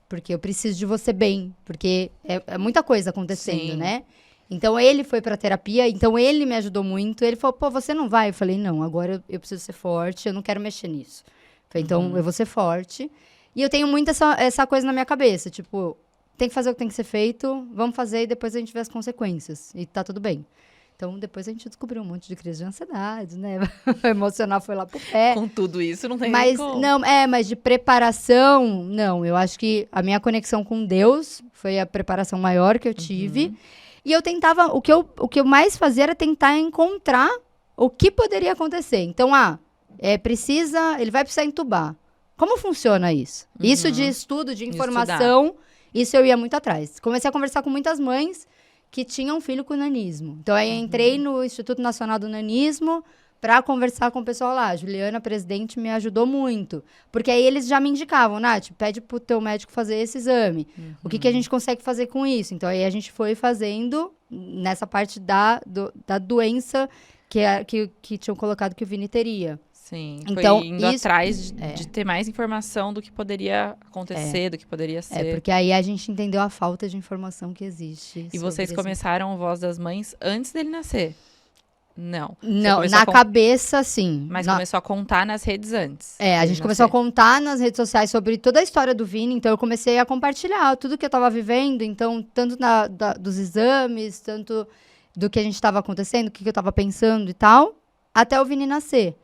Porque eu preciso de você bem. Porque é muita coisa acontecendo, né? Então, ele foi pra terapia, então ele me ajudou muito. Ele falou, pô, você não vai? Eu falei, não, agora eu preciso ser forte, eu não quero mexer nisso. Eu falei, então, eu vou ser forte. E eu tenho muito essa coisa na minha cabeça, tipo, tem que fazer o que tem que ser feito, vamos fazer e depois a gente vê as consequências. E tá tudo bem. Então, depois a gente descobriu um monte de crise de ansiedade, né? O emocional foi lá pro pé. Com tudo isso, não tem Mas, nem como. não, mas de preparação, não. Eu acho que a minha conexão com Deus foi a preparação maior que eu tive. E eu tentava, o que eu mais fazia era tentar encontrar o que poderia acontecer. Então, ele vai precisar entubar. Como funciona isso? Isso de estudo, de informação, isso eu ia muito atrás. Comecei a conversar com muitas mães que tinham filho com nanismo. Então, aí entrei no Instituto Nacional do Nanismo para conversar com o pessoal lá. A Juliana, presidente, me ajudou muito. Porque aí eles já me indicavam, Nath, pede pro teu médico fazer esse exame. O que a gente consegue fazer com isso? Então, aí a gente foi fazendo nessa parte da doença que tinham colocado que o Vini teria. Sim, então, foi indo atrás de ter mais informação do que poderia acontecer, do que poderia ser. Porque aí a gente entendeu a falta de informação que existe. E vocês começaram o Voz das Mães antes dele nascer? Não. Não, na cabeça, sim. Mas começou a contar nas redes antes. A gente começou a contar nas redes sociais sobre toda a história do Vini. Então, eu comecei a compartilhar tudo que eu tava vivendo. Então, tanto dos exames, tanto do que a gente estava acontecendo, o que eu tava pensando e tal, até o Vini nascer.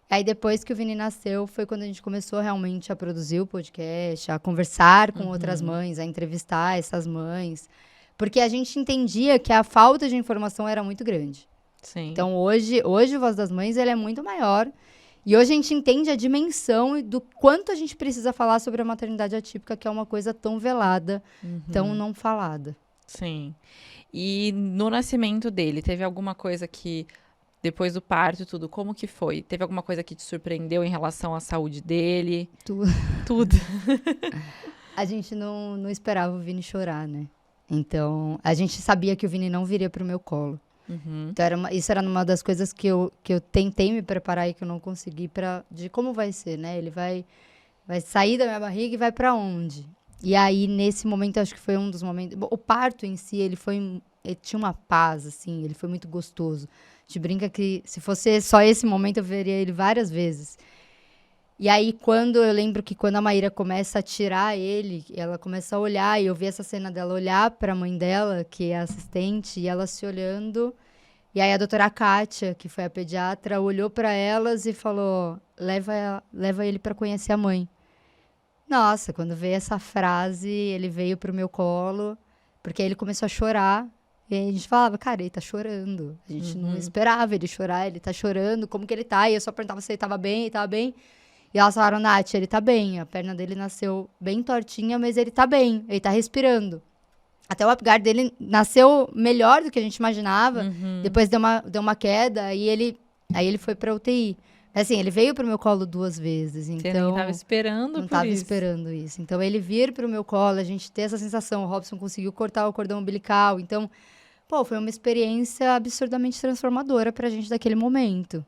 Aí, depois que o Vini nasceu, foi quando a gente começou realmente a produzir o podcast, a conversar com outras mães, a entrevistar essas mães. Porque a gente entendia que a falta de informação era muito grande. Sim. Então, hoje o Voz das Mães ele é muito maior. E hoje a gente entende a dimensão do quanto a gente precisa falar sobre a maternidade atípica, que é uma coisa tão velada, tão não falada. Sim. E no nascimento dele, teve alguma coisa que... Depois do parto e tudo, como que foi? Teve alguma coisa que te surpreendeu em relação à saúde dele? Tudo. A gente não esperava o Vini chorar, né? Então, a gente sabia que o Vini não viria pro meu colo. Então, isso era uma das coisas que eu tentei me preparar e que eu não consegui de como vai ser, né? Ele vai sair da minha barriga e vai pra onde? E aí, nesse momento, acho que foi um dos momentos... O parto em si, ele foi ele tinha uma paz, assim, ele foi muito gostoso. A gente brinca que se fosse só esse momento, eu veria ele várias vezes. E aí, eu lembro que quando a Maíra começa a tirar ele, ela começa a olhar, e eu vi essa cena dela olhar pra mãe dela, que é a assistente, e ela se olhando. E aí a doutora Kátia, que foi a pediatra, olhou pra elas e falou, leva ele pra conhecer a mãe. Nossa, quando veio essa frase, ele veio pro meu colo, porque aí ele começou a chorar. E aí a gente falava, cara, ele tá chorando. A gente não esperava ele chorar, ele tá chorando, como que ele tá? E eu só perguntava se ele tava bem, ele tava bem. E elas falaram, Nath, ele tá bem. A perna dele nasceu bem tortinha, mas ele tá bem, ele tá respirando. Até o Apgar dele nasceu melhor do que a gente imaginava. Depois deu uma queda e aí ele foi pra UTI. Assim, ele veio pro meu colo 2 vezes. Então, Você nem tava esperando não tava esperando isso. Então, ele vir pro meu colo, a gente ter essa sensação. O Robson conseguiu cortar o cordão umbilical. Então, foi uma experiência absurdamente transformadora pra gente daquele momento.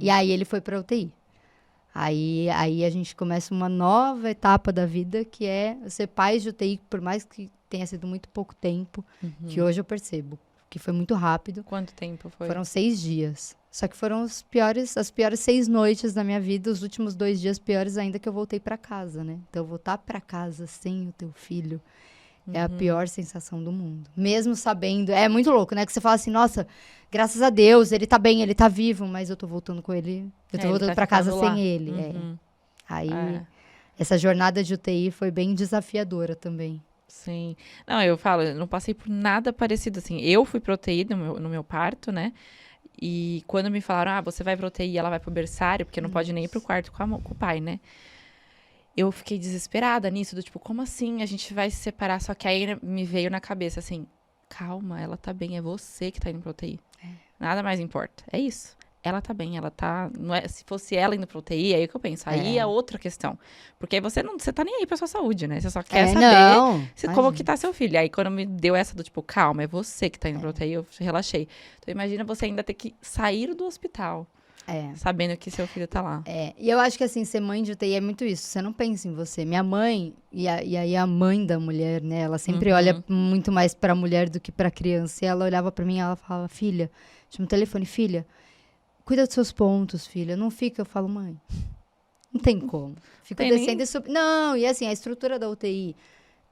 E aí, ele foi pra UTI. Aí a gente começa uma nova etapa da vida, que é ser pais de UTI, por mais que tenha sido muito pouco tempo, que hoje eu percebo, que foi muito rápido. Quanto tempo foi? Foram 6 dias. Só que foram as piores 6 noites da minha vida, os últimos 2 dias piores ainda que eu voltei pra casa, né? Então, voltar pra casa sem o teu filho é a pior sensação do mundo. Mesmo sabendo, é muito louco, né? Que você fala assim, nossa, graças a Deus, ele tá bem, ele tá vivo, mas eu tô voltando com ele, eu tô voltando pra casa sem ele. Aí, essa jornada de UTI foi bem desafiadora também. Sim. Não, eu falo, eu não passei por nada parecido, assim. Eu fui pra UTI no meu parto, né? E quando me falaram, você vai pra UTI e ela vai pro berçário, porque não pode nem ir pro quarto com o pai, né? Eu fiquei desesperada nisso, do tipo, como assim a gente vai se separar? Só que aí me veio na cabeça, assim, calma, ela tá bem, é você que tá indo pra UTI. Nada mais importa, é isso. Ela tá bem, ela tá... Não é, se fosse ela indo pra UTI, aí que eu penso, aí é outra questão. Porque aí você tá nem aí pra sua saúde, né? Você só quer saber como que tá seu filho. Aí quando me deu essa do tipo, calma, é você que tá indo pra UTI, eu relaxei. Então imagina você ainda ter que sair do hospital. Sabendo que seu filho tá lá. E eu acho que, assim, ser mãe de UTI é muito isso. Você não pensa em você. Minha mãe, e aí a mãe da mulher, né? Ela sempre olha muito mais pra mulher do que pra criança. E ela olhava pra mim e ela falava, filha, chama o telefone, filha, cuida dos seus pontos, filha. Não fica, eu falo, mãe, não tem como. Fico descendo e subindo. Não, e assim, a estrutura da UTI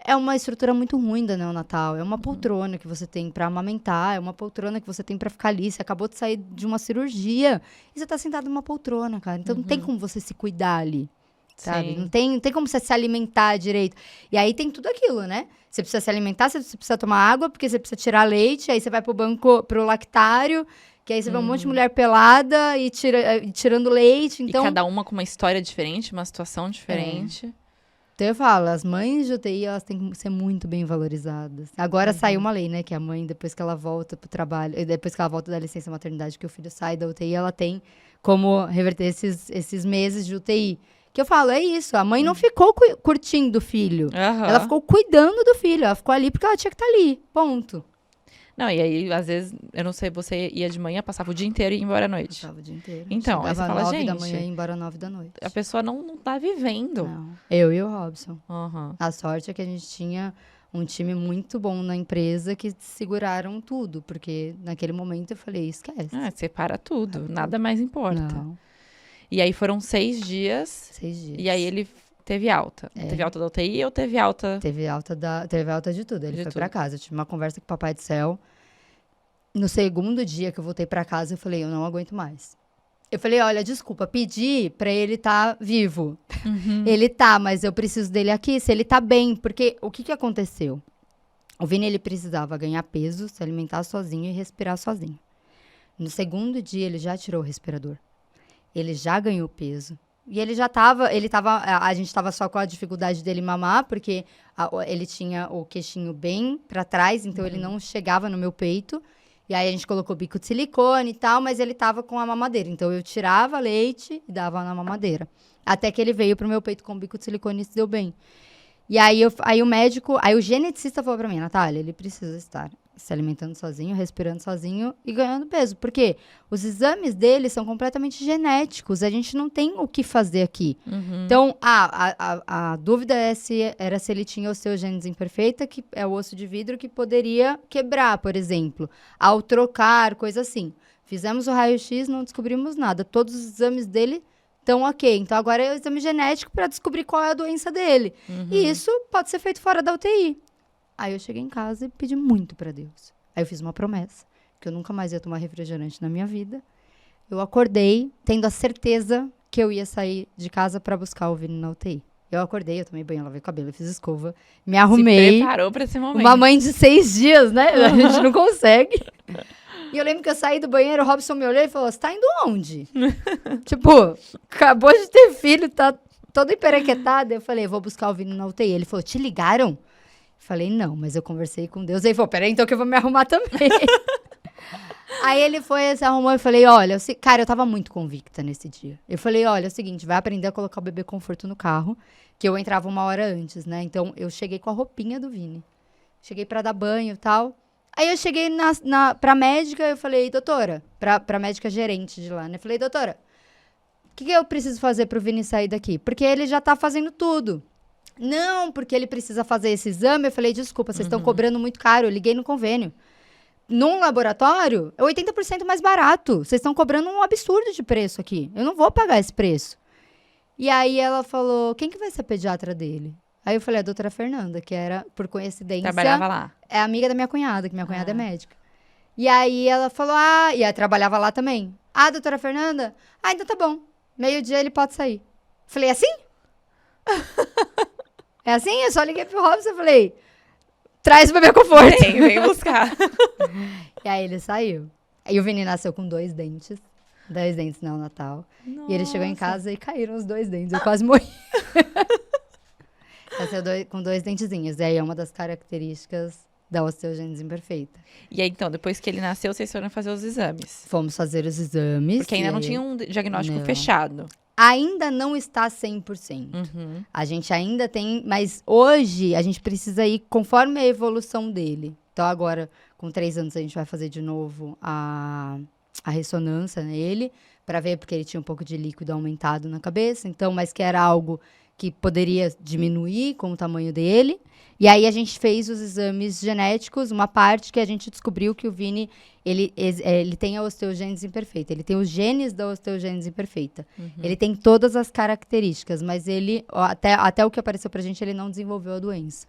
é uma estrutura muito ruim da neonatal. É uma poltrona que você tem pra amamentar, é uma poltrona que você tem pra ficar ali. Você acabou de sair de uma cirurgia e você tá sentado numa poltrona, cara. Então, não tem como você se cuidar ali, sabe? Não tem como você se alimentar direito. E aí tem tudo aquilo, né? Você precisa se alimentar, você precisa tomar água, porque você precisa tirar leite, aí você vai pro lactário, que aí você vê um monte de mulher pelada e tirando leite. Então, e cada uma com uma história diferente, uma situação diferente. Então eu falo, as mães de UTI, elas têm que ser muito bem valorizadas. Agora saiu uma lei, né, que a mãe, depois que ela volta pro trabalho, depois que ela volta da licença maternidade, que o filho sai da UTI, ela tem como reverter esses meses de UTI. Que eu falo, é isso, a mãe não ficou curtindo o filho. Ela ficou cuidando do filho, ela ficou ali porque ela tinha que estar ali, ponto. Não, e aí, às vezes, eu não sei, você ia de manhã, passava o dia inteiro e ia embora à noite. Passava o dia inteiro. Então, aí você fala, 9 gente... da manhã e ia embora 9 da noite. A pessoa não tá vivendo. Não. Eu e o Robson. A sorte é que a gente tinha um time muito bom na empresa que seguraram tudo, porque naquele momento eu falei, esquece. Separa tudo, nada mais importa. Não. E aí foram 6 dias. 6 dias. E aí ele teve alta. Teve alta da UTI ou teve alta? Teve alta de tudo. Ele foi pra casa. Eu tive uma conversa com o Papai do Céu. No segundo dia que eu voltei pra casa, eu falei, eu não aguento mais. Eu falei, olha, desculpa, pedi pra ele estar vivo. Ele tá, mas eu preciso dele aqui, se ele tá bem. Porque o que aconteceu? O Vini, ele precisava ganhar peso, se alimentar sozinho e respirar sozinho. No segundo dia, ele já tirou o respirador. Ele já ganhou peso. E a gente tava só com a dificuldade dele mamar, porque ele tinha o queixinho bem pra trás, então ele não chegava no meu peito. E aí a gente colocou bico de silicone e tal, mas ele tava com a mamadeira. Então eu tirava leite e dava na mamadeira. Até que ele veio pro meu peito com bico de silicone e se deu bem. E aí o geneticista falou pra mim, Natália, ele precisa estar se alimentando sozinho, respirando sozinho e ganhando peso. Por quê? Os exames dele são completamente genéticos. A gente não tem o que fazer aqui. Então, a dúvida era se ele tinha osteogênese imperfeita, que é o osso de vidro que poderia quebrar, por exemplo, ao trocar, coisa assim. Fizemos o raio-x, não descobrimos nada. Todos os exames dele estão ok. Então, agora é o exame genético para descobrir qual é a doença dele. E isso pode ser feito fora da UTI. Aí eu cheguei em casa e pedi muito pra Deus. Aí eu fiz uma promessa, que eu nunca mais ia tomar refrigerante na minha vida. Eu acordei tendo a certeza que eu ia sair de casa pra buscar o Vini na UTI. Eu acordei, eu tomei banho, lavei o cabelo, eu fiz escova, me arrumei. Se preparou pra esse momento. Uma mãe de 6 dias, né? A gente não consegue. E eu lembro que eu saí do banheiro, o Robson me olhou e falou, você tá indo onde? Tipo, acabou de ter filho, tá todo emperequetado. Eu falei, vou buscar o Vini na UTI. Ele falou, te ligaram? Falei, não, mas eu conversei com Deus. Aí ele falou, peraí, então que eu vou me arrumar também. Aí ele foi, se arrumou e falei, olha, cara, eu tava muito convicta nesse dia. Eu falei, olha, é o seguinte, vai aprender a colocar o bebê conforto no carro, que eu entrava 1 hora antes, né? Então, eu cheguei com a roupinha do Vini. Cheguei pra dar banho e tal. Aí eu cheguei pra médica, eu falei, doutora, pra médica gerente de lá, né? Falei, doutora, o que eu preciso fazer pro Vini sair daqui? Porque ele já tá fazendo tudo. Não, porque ele precisa fazer esse exame. Eu falei, desculpa, vocês estão cobrando muito caro. Eu liguei no convênio. Num laboratório, é 80% mais barato. Vocês estão cobrando um absurdo de preço aqui. Eu não vou pagar esse preço. E aí ela falou, quem que vai ser a pediatra dele? Aí eu falei, a doutora Fernanda, que era, por coincidência... Trabalhava lá. É amiga da minha cunhada, que minha cunhada é médica. E aí ela falou, e ela trabalhava lá também. Doutora Fernanda? Então tá bom. 12:00 ele pode sair. Falei, assim? É assim? Eu só liguei pro Robson e falei, traz o bebê conforto. Vem buscar. E aí ele saiu. Aí o Vini nasceu com 2 dentes. 2 dentes no Natal. Nossa. E ele chegou em casa e caíram os 2 dentes. Eu quase morri. Nasceu com 2 dentezinhos. E aí é uma das características da osteogênese imperfeita. E aí, então, depois que ele nasceu, vocês foram fazer os exames? Fomos fazer os exames. Porque ainda não tinha um diagnóstico fechado. Ainda não está 100%. A gente ainda tem, mas hoje a gente precisa ir conforme a evolução dele. Então agora, com 3 anos, a gente vai fazer de novo a ressonância nele, para ver, porque ele tinha um pouco de líquido aumentado na cabeça, então, mas que era algo que poderia diminuir com o tamanho dele. E aí a gente fez os exames genéticos, uma parte que a gente descobriu que o Vini, ele tem a osteogênese imperfeita. Ele tem os genes da osteogênese imperfeita. Ele tem todas as características, mas ele, até o que apareceu pra gente, ele não desenvolveu a doença.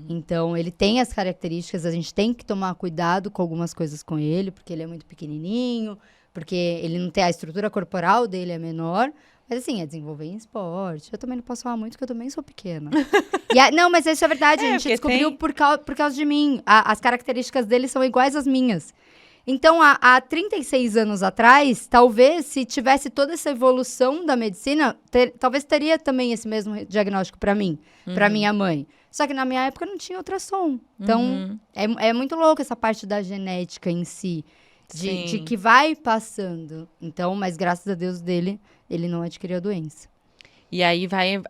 Então, ele tem as características, a gente tem que tomar cuidado com algumas coisas com ele, porque ele é muito pequenininho, porque ele não tem a estrutura corporal dele, é menor. Mas assim, é desenvolver em esporte. Eu também não posso falar muito, porque eu também sou pequena. Não, mas isso é verdade. A gente descobriu por causa de mim. As características dele são iguais às minhas. Então, há 36 anos atrás, talvez, se tivesse toda essa evolução da medicina, talvez teria também esse mesmo diagnóstico para mim, para minha mãe. Só que na minha época não tinha ultrassom. Então, é muito louco essa parte da genética em si. De que vai passando. Então, mas graças a Deus dele, ele não adquiriu a doença. E aí vai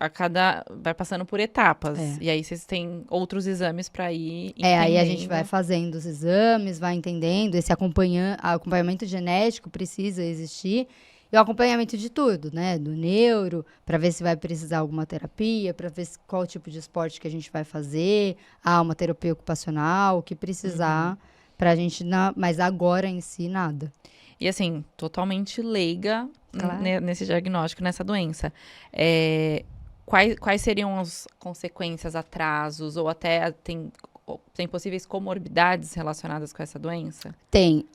passando por etapas. E aí vocês têm outros exames para ir entendendo. Aí a gente vai fazendo os exames, vai entendendo. Esse acompanhamento genético precisa existir. E o acompanhamento de tudo, né? Do neuro, para ver se vai precisar alguma terapia, para ver qual tipo de esporte que a gente vai fazer. Uma terapia ocupacional, o que precisar. Pra gente, mas agora em si, nada. E assim, totalmente leiga nesse diagnóstico, nessa doença. Quais seriam as consequências, atrasos, ou até tem possíveis comorbidades relacionadas com essa doença? Tem.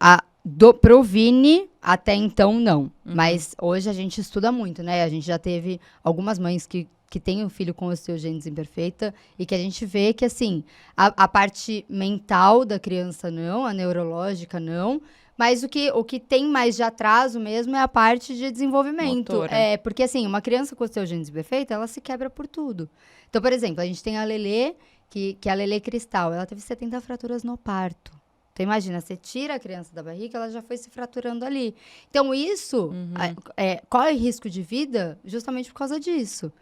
Pro Vini, até então, não. Mas hoje a gente estuda muito, né? A gente já teve algumas mães que tem um filho com osteogênese imperfeita e que a gente vê que, assim, a parte mental da criança não, a neurológica não, mas o que tem mais de atraso mesmo é a parte de desenvolvimento. Motora. Porque, assim, uma criança com osteogênese imperfeita, ela se quebra por tudo. Então, por exemplo, a gente tem a Lelê, que é a Lelê Cristal, ela teve 70 fraturas no parto. Então, imagina, você tira a criança da barriga, ela já foi se fraturando ali. Então, isso, corre risco de vida justamente por causa disso.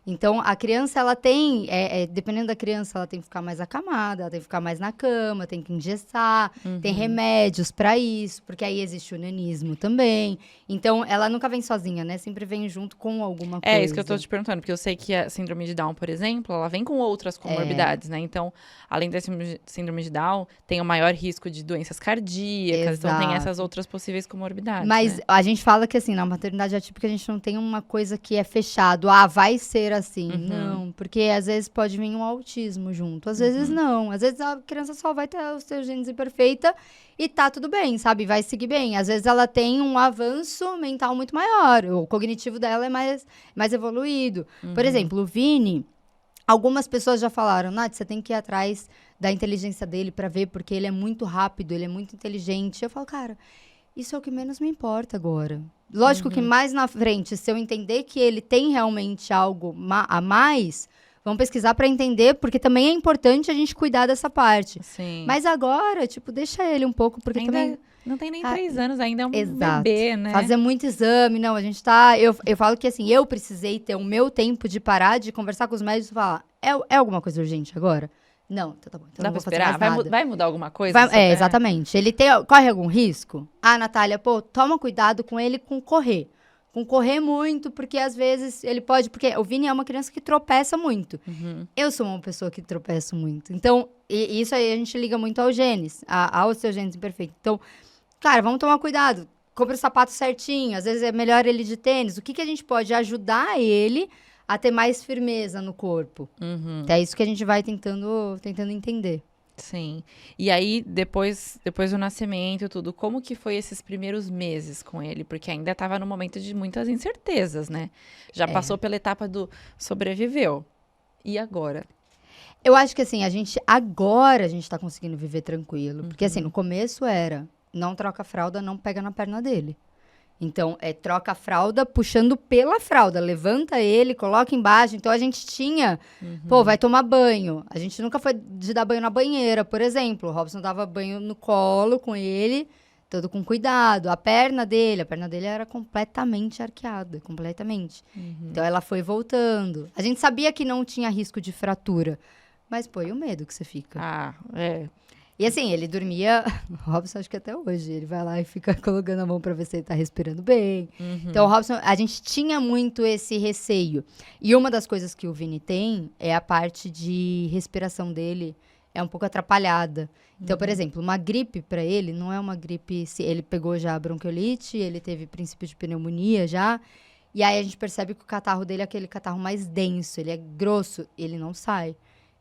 Então, a criança, ela tem, dependendo da criança, ela tem que ficar mais acamada, ela tem que ficar mais na cama, tem que engessar, tem remédios para isso, porque aí existe o nanismo também. Então, ela nunca vem sozinha, né? Sempre vem junto com alguma coisa. É isso que eu tô te perguntando, porque eu sei que a síndrome de Down, por exemplo, ela vem com outras comorbidades, né? Então, além da síndrome de Down, tem o maior risco de doenças cardíacas, então tem essas outras possíveis comorbidades, Mas né? a gente fala que, assim, na maternidade atípica, a gente não tem uma coisa que é fechado. Vai ser assim. Não, porque às vezes pode vir um autismo junto. Às vezes não. Às vezes a criança só vai ter os seus genes imperfeita e tá tudo bem, sabe? Vai seguir bem. Às vezes ela tem um avanço mental muito maior. O cognitivo dela é mais evoluído. Por exemplo, o Vini, algumas pessoas já falaram, Nath, você tem que ir atrás da inteligência dele pra ver, porque ele é muito rápido, ele é muito inteligente. Eu falo, cara, isso é o que menos me importa agora. Lógico que mais na frente, se eu entender que ele tem realmente algo a mais, vamos pesquisar para entender, porque também é importante a gente cuidar dessa parte. Sim. Mas agora, tipo, deixa ele um pouco, porque ainda também... não tem nem 3 anos, ainda é um Exato. bebê, né? Fazer muito exame, não, a gente tá... Eu falo que, assim, eu precisei ter o meu tempo de parar, de conversar com os médicos e falar, é alguma coisa urgente agora? Não, então tá bom. Então Dá não pra vou fazer esperar? mais nada. Vai mudar alguma coisa? Exatamente. Ele corre algum risco? Natália, toma cuidado com ele com correr. Com correr muito, porque às vezes ele pode... Porque o Vini é uma criança que tropeça muito. Eu sou uma pessoa que tropeço muito. Então, isso aí a gente liga muito aos genes, ao seu genes imperfeito. Então, cara, vamos tomar cuidado. Compre o sapato certinho. Às vezes é melhor ele de tênis. O que a gente pode ajudar ele a ter mais firmeza no corpo? É isso que a gente vai tentando entender. Sim. E aí, depois do nascimento, tudo, como que foi esses primeiros meses com ele? Porque ainda estava no momento de muitas incertezas, né? Já passou pela etapa do sobreviveu. E agora? Eu acho que, assim, agora a gente tá conseguindo viver tranquilo. Porque, assim, no começo era, não troca a fralda, não pega na perna dele. Então, troca a fralda puxando pela fralda. Levanta ele, coloca embaixo. Então, a gente tinha... vai tomar banho. A gente nunca foi de dar banho na banheira, por exemplo. O Robson dava banho no colo com ele, todo com cuidado. A perna dele era completamente arqueada. Completamente. Então, ela foi voltando. A gente sabia que não tinha risco de fratura. Mas, e o medo que você fica? E assim, ele dormia... O Robson, acho que até hoje, ele vai lá e fica colocando a mão pra ver se ele tá respirando bem. Então, o Robson, a gente tinha muito esse receio. E uma das coisas que o Vini tem é a parte de respiração dele é um pouco atrapalhada. Então, por exemplo, uma gripe pra ele não é uma gripe... Ele pegou já bronquiolite, ele teve princípio de pneumonia já. E aí, a gente percebe que o catarro dele é aquele catarro mais denso. Ele é grosso, ele não sai.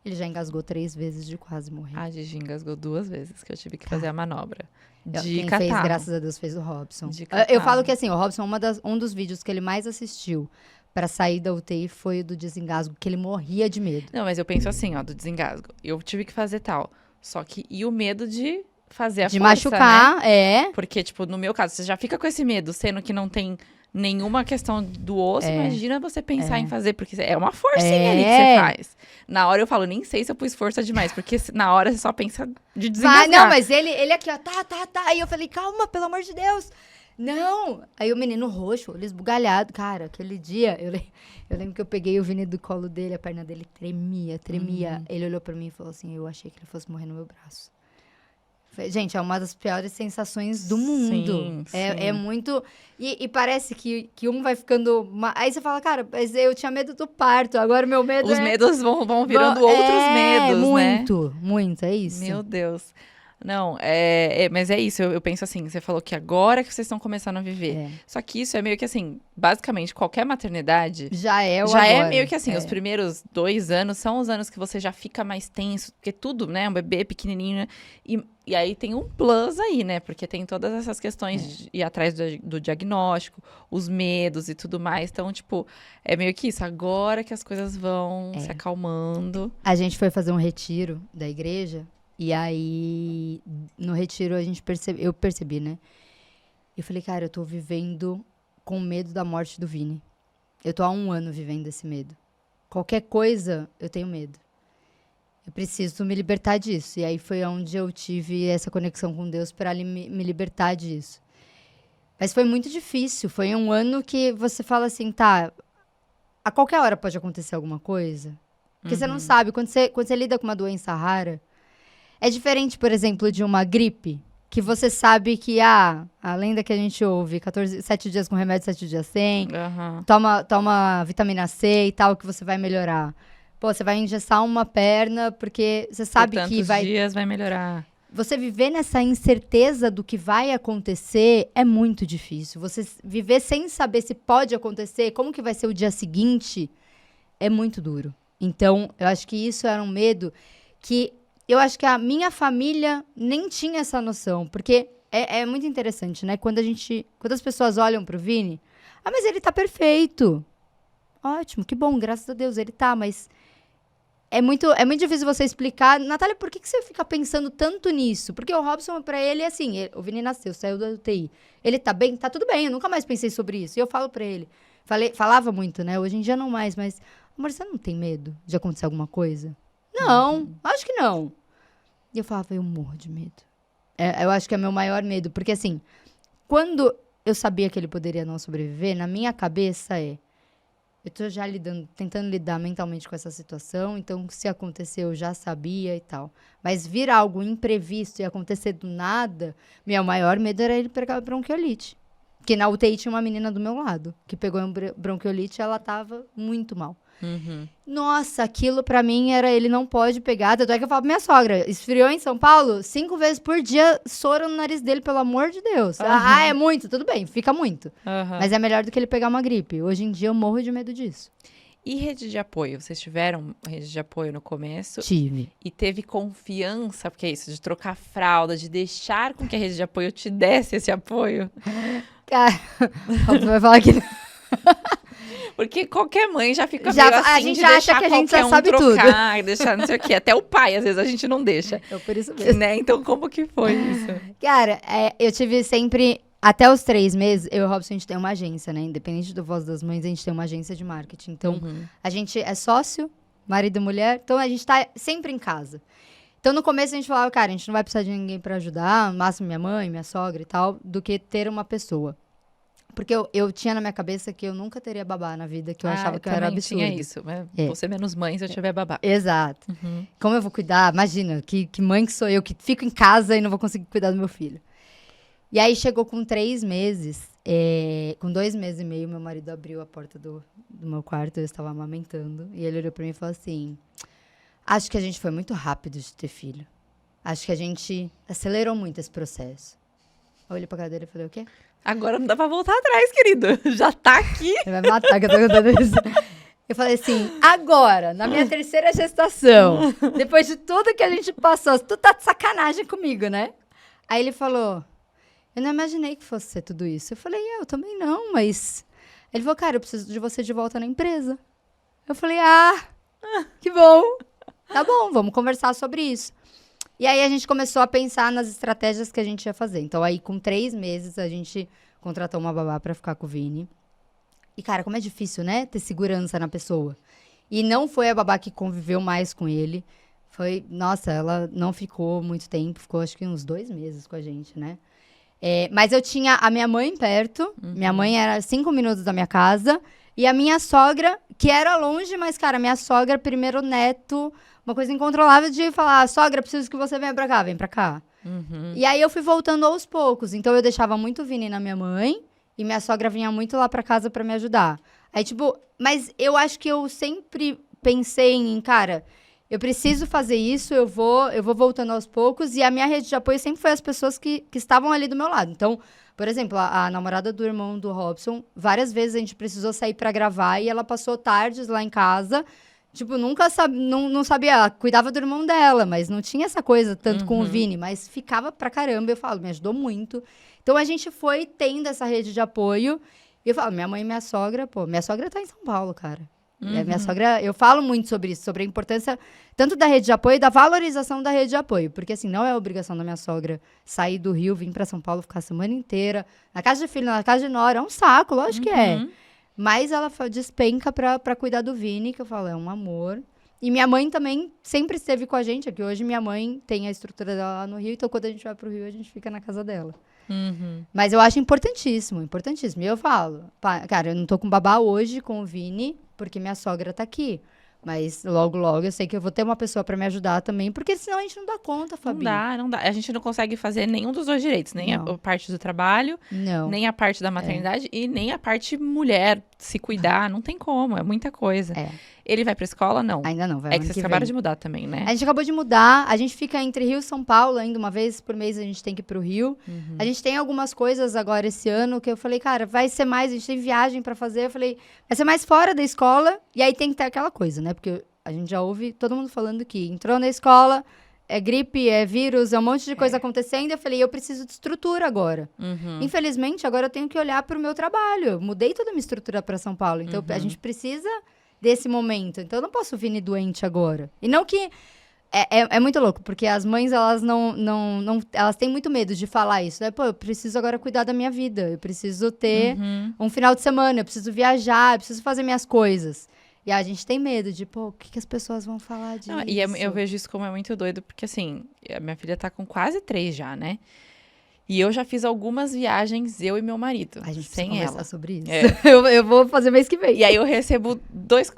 Ele já engasgou 3 vezes de quase morrer. A Gigi engasgou 2 vezes, que eu tive que fazer a manobra. Quem fez, graças a Deus, fez o Robson. Eu falo que, assim, o Robson, um dos vídeos que ele mais assistiu pra sair da UTI foi o do desengasgo, que ele morria de medo. Não, mas eu penso assim, do desengasgo. Eu tive que fazer tal. Só que, e o medo de fazer a força, machucar, né? Porque, tipo, no meu caso, você já fica com esse medo, sendo que não tem nenhuma questão do osso, imagina você pensar em fazer, porque é uma forcinha ali que você faz. Na hora eu falo, nem sei se eu pus força demais, porque na hora você só pensa de desengasgar. Não, mas ele aqui, ó, tá. Aí eu falei, calma, pelo amor de Deus. Não. Aí o menino roxo, olho esbugalhado. Cara, aquele dia, eu lembro que eu peguei o Vini do colo dele, a perna dele tremia. Ele olhou pra mim e falou assim, eu achei que ele fosse morrer no meu braço. Gente, é uma das piores sensações do mundo. Sim. É muito... E parece que um vai ficando... Aí você fala, cara, mas eu tinha medo do parto, agora o meu medo Os medos vão virando outros medos, muito, é isso. Meu Deus. Não, mas é isso, eu penso assim, você falou que agora que vocês estão começando a viver. Só que isso é meio que assim, basicamente, qualquer maternidade... Já é meio que assim, os primeiros 2 anos são os anos que você já fica mais tenso, porque tudo, né, um bebê pequenininho, né? E aí tem um plus aí, né? Porque tem todas essas questões de ir atrás do diagnóstico, os medos e tudo mais. Então, tipo, é meio que isso. Agora que as coisas vão se acalmando. A gente foi fazer um retiro da igreja. E aí, no retiro, eu percebi, né? Eu falei, cara, eu tô vivendo com medo da morte do Vini. Eu tô há 1 ano vivendo esse medo. Qualquer coisa, eu tenho medo. Eu preciso me libertar disso. E aí foi onde eu tive essa conexão com Deus para me libertar disso. Mas foi muito difícil. Foi 1 ano que você fala assim, tá, a qualquer hora pode acontecer alguma coisa. Porque você não sabe, quando você lida com uma doença rara, é diferente, por exemplo, de uma gripe, que você sabe que, além da que a gente ouve, 7 dias com remédio, 7 dias sem, toma vitamina C e tal, que você vai melhorar. Pô, você vai engessar uma perna, porque você sabe que vai... dias vai melhorar. Você viver nessa incerteza do que vai acontecer é muito difícil. Você viver sem saber se pode acontecer, como que vai ser o dia seguinte, é muito duro. Então, eu acho que isso era um medo que eu acho que a minha família nem tinha essa noção. Porque é muito interessante, né? Quando as pessoas olham pro Vini, mas ele tá perfeito. Ótimo, que bom, graças a Deus, ele tá, mas... É muito difícil você explicar. Natália, por que você fica pensando tanto nisso? Porque o Robson, pra ele, é assim, o Vini nasceu, saiu da UTI. Ele tá bem? Tá tudo bem, eu nunca mais pensei sobre isso. E eu falo pra ele. Falava muito, né? Hoje em dia não mais, mas... Amor, você não tem medo de acontecer alguma coisa? Não, acho que não. E eu falava, eu morro de medo. Eu acho que é meu maior medo. Porque, assim, quando eu sabia que ele poderia não sobreviver, na minha cabeça eu tô já tentando lidar mentalmente com essa situação, então se acontecer eu já sabia e tal. Mas vir algo imprevisto e acontecer do nada, meu maior medo era ele pegar bronquiolite. Porque na UTI tinha uma menina do meu lado, que pegou bronquiolite e ela tava muito mal. Nossa, aquilo pra mim era ele não pode pegar. Tanto é que eu falo pra minha sogra, esfriou em São Paulo, 5 vezes por dia, soro no nariz dele, pelo amor de Deus. É muito, tudo bem, fica muito. Mas é melhor do que ele pegar uma gripe. Hoje em dia eu morro de medo disso. E rede de apoio? Vocês tiveram rede de apoio no começo? Tive. E teve confiança, porque é isso, de trocar fralda, de deixar com que a rede de apoio te desse esse apoio? Cara, você vai falar que... Porque qualquer mãe já fica meio assim, a gente acha que a gente já sabe trocar, deixar não sei o quê. Até o pai, às vezes, a gente não deixa. É por isso mesmo. Né? Então, como que foi isso? Cara, eu tive sempre... Até os 3 meses, eu e o Robson, a gente tem uma agência, né? Independente do Voz das Mães, a gente tem uma agência de marketing. Então, a gente é sócio, marido e mulher. Então, a gente tá sempre em casa. Então, no começo, a gente falava, cara, a gente não vai precisar de ninguém pra ajudar, no máximo minha mãe, minha sogra e tal, do que ter uma pessoa. Porque eu tinha na minha cabeça que eu nunca teria babá na vida, que eu achava que eu era absurdo. Tinha isso, né? Você menos mãe se eu tiver babá. Exato. Como eu vou cuidar? Imagina, que mãe que sou eu, que fico em casa e não vou conseguir cuidar do meu filho. E aí, chegou com 3 meses, com 2 meses e meio, meu marido abriu a porta do meu quarto, eu estava amamentando, e ele olhou pra mim e falou assim, acho que a gente foi muito rápido de ter filho. Acho que a gente acelerou muito esse processo. Eu olhei pra cara dele e falei, o quê? Agora não dá pra voltar atrás, querido. Já tá aqui. Ele vai me matar que eu tô contando isso. Eu falei assim, agora, na minha 3ª gestação, depois de tudo que a gente passou, tu tá de sacanagem comigo, né? Aí ele falou, eu não imaginei que fosse ser tudo isso. Eu falei, eu também não, mas... Ele falou, cara, eu preciso de você de volta na empresa. Eu falei, que bom. Tá bom, vamos conversar sobre isso. E aí a gente começou a pensar nas estratégias que a gente ia fazer. Então aí com 3 meses a gente contratou uma babá pra ficar com o Vini. E cara, como é difícil, né? Ter segurança na pessoa. E não foi a babá que conviveu mais com ele. Nossa, ela não ficou muito tempo. Ficou acho que uns 2 meses com a gente, né? Mas eu tinha a minha mãe perto. Minha mãe era 5 minutos da minha casa. E a minha sogra, que era longe, mas cara, minha sogra, primeiro neto... Uma coisa incontrolável de falar, sogra, preciso que você venha pra cá, vem pra cá. E aí eu fui voltando aos poucos. Então eu deixava muito o Vini na minha mãe e minha sogra vinha muito lá pra casa pra me ajudar. Aí tipo, mas eu acho que eu sempre pensei em, cara, eu preciso fazer isso, eu vou voltando aos poucos. E a minha rede de apoio sempre foi as pessoas que estavam ali do meu lado. Então, por exemplo, a namorada do irmão do Robson, várias vezes a gente precisou sair pra gravar e ela passou tardes lá em casa. Tipo, nunca não sabia, ela cuidava do irmão dela, mas não tinha essa coisa tanto com o Vini, mas ficava pra caramba, eu falo, me ajudou muito. Então, a gente foi tendo essa rede de apoio, e eu falo, minha mãe e minha sogra tá em São Paulo, cara. Minha sogra, eu falo muito sobre isso, sobre a importância tanto da rede de apoio e da valorização da rede de apoio, porque assim, não é obrigação da minha sogra sair do Rio, vir pra São Paulo, ficar a semana inteira, na casa de filho, na casa de nora, é um saco, lógico que é. Mas ela despenca pra cuidar do Vini, que eu falo, é um amor. E minha mãe também sempre esteve com a gente aqui. Hoje minha mãe tem a estrutura dela lá no Rio, então quando a gente vai pro Rio, a gente fica na casa dela. Mas eu acho importantíssimo, importantíssimo. E eu falo, cara, eu não tô com babá hoje com o Vini, porque minha sogra tá aqui. Mas logo, logo eu sei que eu vou ter uma pessoa pra me ajudar também, porque senão a gente não dá conta, Fabi. Não dá. A gente não consegue fazer nenhum dos dois direitos, nem a parte do trabalho, Não. nem a parte da maternidade e nem a parte mulher, se cuidar, não tem como, é muita coisa. Ele vai pra escola? Não. Ainda não, vai É que vocês acabaram de mudar também, né? A gente acabou de mudar, a gente fica entre Rio e São Paulo ainda, uma vez por mês a gente tem que ir pro Rio. A gente tem algumas coisas agora esse ano que eu falei, cara, vai ser mais, a gente tem viagem pra fazer. Eu falei, vai ser mais fora da escola, e aí tem que ter aquela coisa, né? Porque a gente já ouve todo mundo falando que entrou na escola, é gripe, é vírus, é um monte de coisa acontecendo. Eu falei, eu preciso de estrutura agora. Infelizmente, agora eu tenho que olhar pro meu trabalho. Eu mudei toda a minha estrutura pra São Paulo, então a gente precisa desse momento. Então, eu não posso vir doente agora. E não que... É muito louco, porque as mães, elas não... Elas têm muito medo de falar isso, né? Pô, eu preciso agora cuidar da minha vida. Eu preciso ter um final de semana. Eu preciso viajar. Eu preciso fazer minhas coisas. E a gente tem medo de, pô, o que as pessoas vão falar disso? E eu vejo isso como é muito doido, porque assim, a minha filha tá com quase 3 já, né? E eu já fiz algumas viagens, eu e meu marido, A gente sem precisa ela. conversar sobre isso. Eu vou fazer mês que vem. E aí eu recebo 2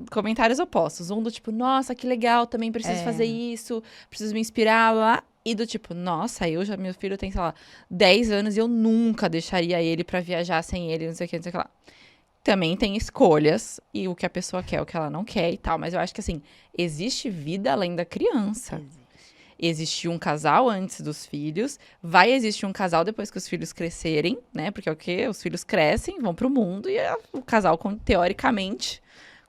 comentários opostos. Um do tipo, nossa, que legal, também preciso fazer isso, preciso me inspirar lá. E do tipo, nossa, meu filho tem, sei lá, 10 anos e eu nunca deixaria ele pra viajar sem ele, não sei o que, não sei o que lá. Também tem escolhas, e o que a pessoa quer, o que ela não quer e tal. Mas eu acho que, assim, existe vida além da criança. Existiu um casal antes dos filhos, vai existir um casal depois que os filhos crescerem, né? Porque é o quê? Os filhos crescem, vão pro mundo e o casal, teoricamente,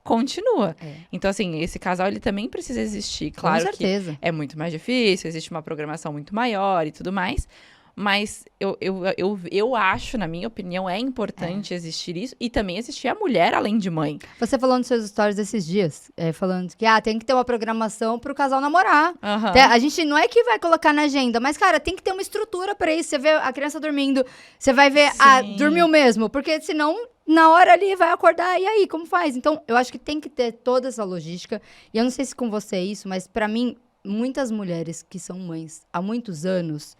continua. Então, assim, esse casal, ele também precisa existir. Claro que é muito mais difícil, existe uma programação muito maior e tudo mais. Mas eu acho, na minha opinião, é importante existir isso. E também existir a mulher além de mãe. Você falou nos seus stories esses dias, falando que tem que ter uma programação pro casal namorar. A gente não é que vai colocar na agenda, mas, cara, tem que ter uma estrutura pra isso. Você vê a criança dormindo, você vai ver, dormiu mesmo. Porque senão, na hora ali, vai acordar, e aí, como faz? Então, eu acho que tem que ter toda essa logística. E eu não sei se com você é isso, mas pra mim, muitas mulheres que são mães há muitos anos...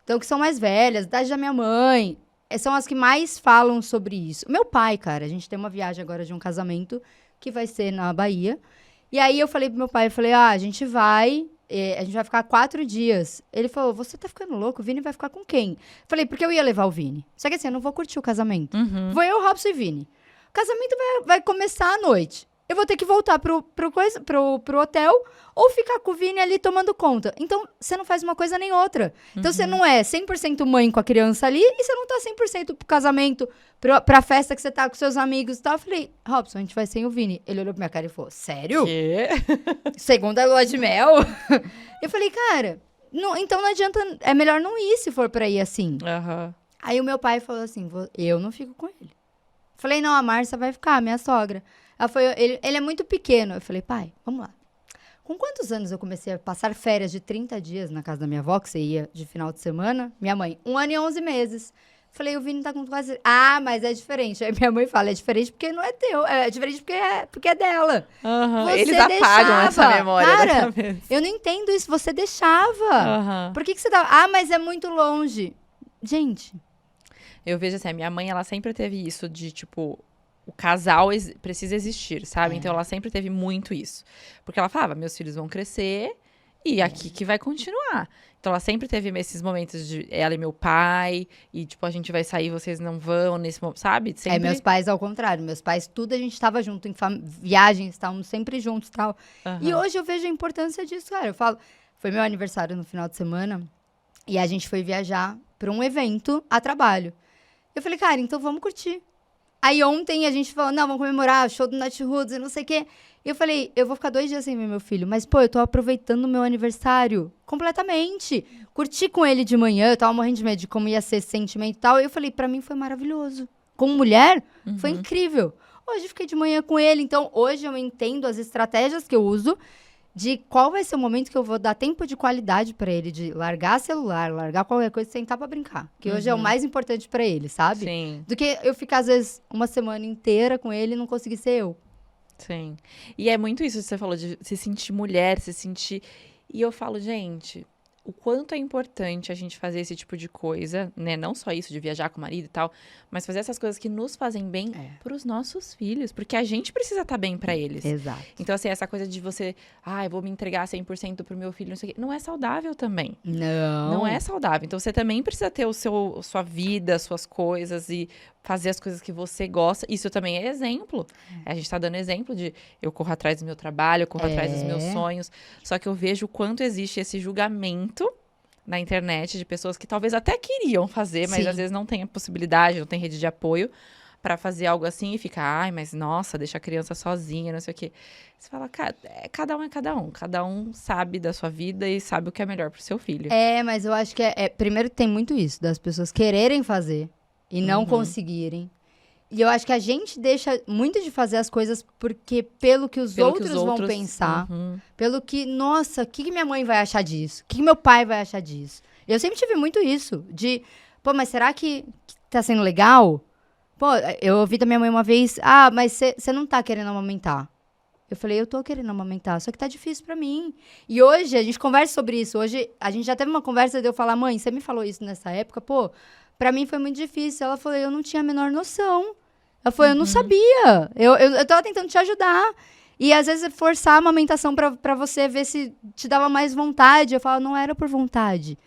Então, que são mais velhas, idade da minha mãe, são as que mais falam sobre isso. Meu pai, cara, a gente tem uma viagem agora de um casamento que vai ser na Bahia. E aí eu falei pro meu pai, a gente vai ficar 4 dias. Ele falou, você tá ficando louco? O Vini vai ficar com quem? Falei, porque eu ia levar o Vini. Só que assim, eu não vou curtir o casamento. Vou eu, Robson e Vini. O casamento vai começar à noite. Eu vou ter que voltar pro hotel ou ficar com o Vini ali tomando conta. Então, você não faz uma coisa nem outra. Então, você não é 100% mãe com a criança ali e você não tá 100% pro casamento, pra festa que você tá com seus amigos e tal. Eu falei, Robson, a gente vai sem o Vini. Ele olhou pra minha cara e falou, sério? Quê? Segunda lua de mel? Eu falei, cara, então não adianta, é melhor não ir se for pra ir assim. Aí o meu pai falou assim, eu não fico com ele. Falei, não, a Márcia vai ficar, minha sogra. Ele é muito pequeno. Eu falei, pai, vamos lá. Com quantos anos eu comecei a passar férias de 30 dias na casa da minha avó, que você ia de final de semana? Minha mãe, 1 ano e 11 meses. Falei, o Vini tá com quase... mas é diferente. Aí minha mãe fala, é diferente porque não é teu. É diferente porque é dela. Eles apagam essa memória. Cara, eu não entendo isso. Você deixava. Por que você dava? Mas é muito longe. Gente... Eu vejo assim, a minha mãe, ela sempre teve isso de, tipo, o casal precisa existir, sabe? Então, ela sempre teve muito isso. Porque ela falava, meus filhos vão crescer e aqui que vai continuar. Então, ela sempre teve esses momentos de ela e meu pai, e, tipo, a gente vai sair, vocês não vão, nesse momento, sabe? Sempre... meus pais ao contrário. Meus pais, tudo a gente estava junto, em viagens, estávamos sempre juntos e tal. E hoje eu vejo a importância disso, cara. Eu falo, foi meu aniversário no final de semana, e a gente foi viajar para um evento a trabalho. Eu falei, cara, então vamos curtir. Aí ontem a gente falou, não, vamos comemorar o show do Natiruts e não sei o quê. E eu falei, eu vou ficar 2 dias sem ver meu filho. Mas, pô, eu tô aproveitando o meu aniversário completamente. Curti com ele de manhã, eu tava morrendo de medo de como ia ser esse sentimento e tal. E eu falei, pra mim foi maravilhoso. Como mulher, foi incrível. Hoje eu fiquei de manhã com ele. Então, hoje eu entendo as estratégias que eu uso de qual vai ser o momento que eu vou dar tempo de qualidade pra ele, de largar celular, largar qualquer coisa e sentar pra brincar. Que hoje é o mais importante pra ele, sabe? Sim. Do que eu ficar, às vezes, uma semana inteira com ele e não conseguir ser eu. Sim. E é muito isso que você falou, de se sentir mulher, se sentir... E eu falo, gente, o quanto é importante a gente fazer esse tipo de coisa, né? Não só isso de viajar com o marido e tal, mas fazer essas coisas que nos fazem bem pros nossos filhos, porque a gente precisa estar bem pra eles. Exato. Então, assim, essa coisa de você, eu vou me entregar 100% pro meu filho, não sei o quê, não é saudável também. Não é saudável. Então, você também precisa ter sua vida, suas coisas e fazer as coisas que você gosta. Isso também é exemplo. A gente tá dando exemplo de eu corro atrás do meu trabalho, eu corro atrás dos meus sonhos. Só que eu vejo o quanto existe esse julgamento na internet de pessoas que talvez até queriam fazer, mas às vezes não tem a possibilidade, não tem rede de apoio pra fazer algo assim e fica, mas nossa, deixa a criança sozinha, não sei o quê. Você fala, cada um é cada um. Cada um sabe da sua vida e sabe o que é melhor pro seu filho. Mas eu acho que primeiro tem muito isso, das pessoas quererem fazer e não conseguirem. E eu acho que a gente deixa muito de fazer as coisas porque pelo que os outros vão pensar. Pelo que, nossa, o que minha mãe vai achar disso? O que meu pai vai achar disso? Eu sempre tive muito isso, de, mas será que tá sendo legal? Eu ouvi da minha mãe uma vez, mas você não tá querendo amamentar. Eu falei, eu tô querendo amamentar, só que tá difícil pra mim. E hoje, a gente conversa sobre isso. Hoje, a gente já teve uma conversa de eu falar, mãe, você me falou isso nessa época, pra mim foi muito difícil. Ela falou, eu não tinha a menor noção. Ela falou, eu não sabia. Eu tava tentando te ajudar. E às vezes forçar a amamentação pra você ver se te dava mais vontade. Eu falo, não era por vontade.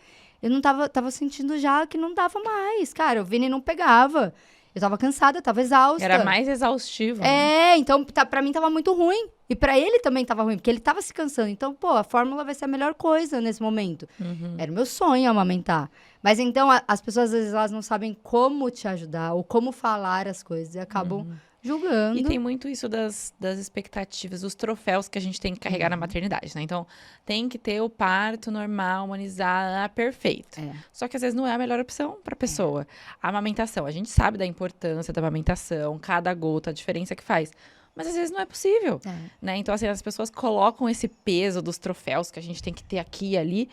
Eu não tava sentindo já que não dava mais. Cara, o Vini não pegava. Eu tava cansada, tava exausta. Era mais exaustivo. Né? Então pra mim tava muito ruim. E pra ele também tava ruim, porque ele tava se cansando. Então, a fórmula vai ser a melhor coisa nesse momento. Era o meu sonho amamentar. Mas então, as pessoas, às vezes, elas não sabem como te ajudar ou como falar as coisas e acabam julgando. E tem muito isso das expectativas, dos troféus que a gente tem que carregar na maternidade, né? Então, tem que ter o parto normal, humanizado, perfeito. Só que às vezes não é a melhor opção pra pessoa. A amamentação, a gente sabe da importância da amamentação, cada gota, a diferença que faz. Mas às vezes não é possível, né? Então, assim, as pessoas colocam esse peso dos troféus que a gente tem que ter aqui e ali,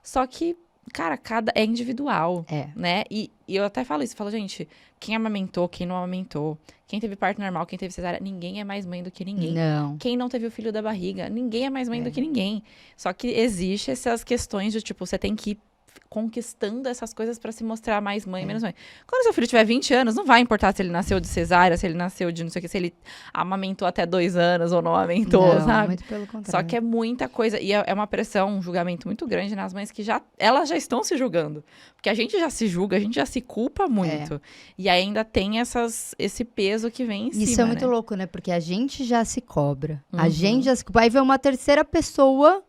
só que, cara, é individual, né? E eu até falo isso, gente, quem amamentou, quem não amamentou, quem teve parto normal, quem teve cesárea, ninguém é mais mãe do que ninguém. Não. Quem não teve o filho da barriga, ninguém é mais mãe do que ninguém. Só que existe essas questões de, tipo, você tem que ir conquistando essas coisas pra se mostrar mais mãe, menos mãe. Quando seu filho tiver 20 anos, não vai importar se ele nasceu de cesárea, se ele nasceu de não sei o que, se ele amamentou até 2 anos ou não amamentou, sabe? Muito pelo contrário. Só que é muita coisa, e é uma pressão, um julgamento muito grande nas mães que elas já estão se julgando. Porque a gente já se julga, a gente já se culpa muito. E ainda tem esse peso que vem em cima, Isso é muito louco, né? Porque a gente já se cobra. A gente já se culpa. Aí vem uma terceira pessoa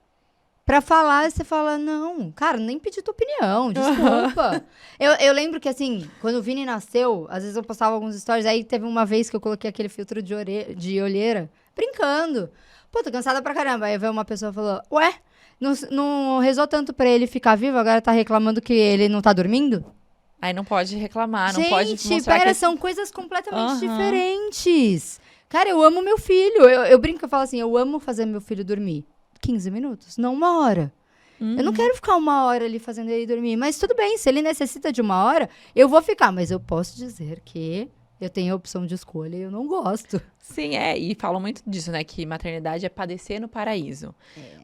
pra falar, e você fala, não, cara, nem pedi tua opinião, desculpa. Eu lembro que, assim, quando o Vini nasceu, às vezes eu postava alguns stories, aí teve uma vez que eu coloquei aquele filtro de olheira, brincando. Tô cansada pra caramba. Aí veio uma pessoa e falou, ué, não rezou tanto pra ele ficar vivo, agora tá reclamando que ele não tá dormindo? Aí não pode reclamar, gente, não pode mostrar pera, são coisas completamente diferentes. Cara, eu amo meu filho. Eu brinco, eu falo assim, eu amo fazer meu filho dormir. 15 minutos, não 1 hora. Eu não quero ficar 1 hora ali fazendo ele dormir. Mas tudo bem, se ele necessita de 1 hora, eu vou ficar. Mas eu posso dizer que eu tenho a opção de escolha e eu não gosto. Sim, e falam muito disso, né? Que maternidade é padecer no paraíso.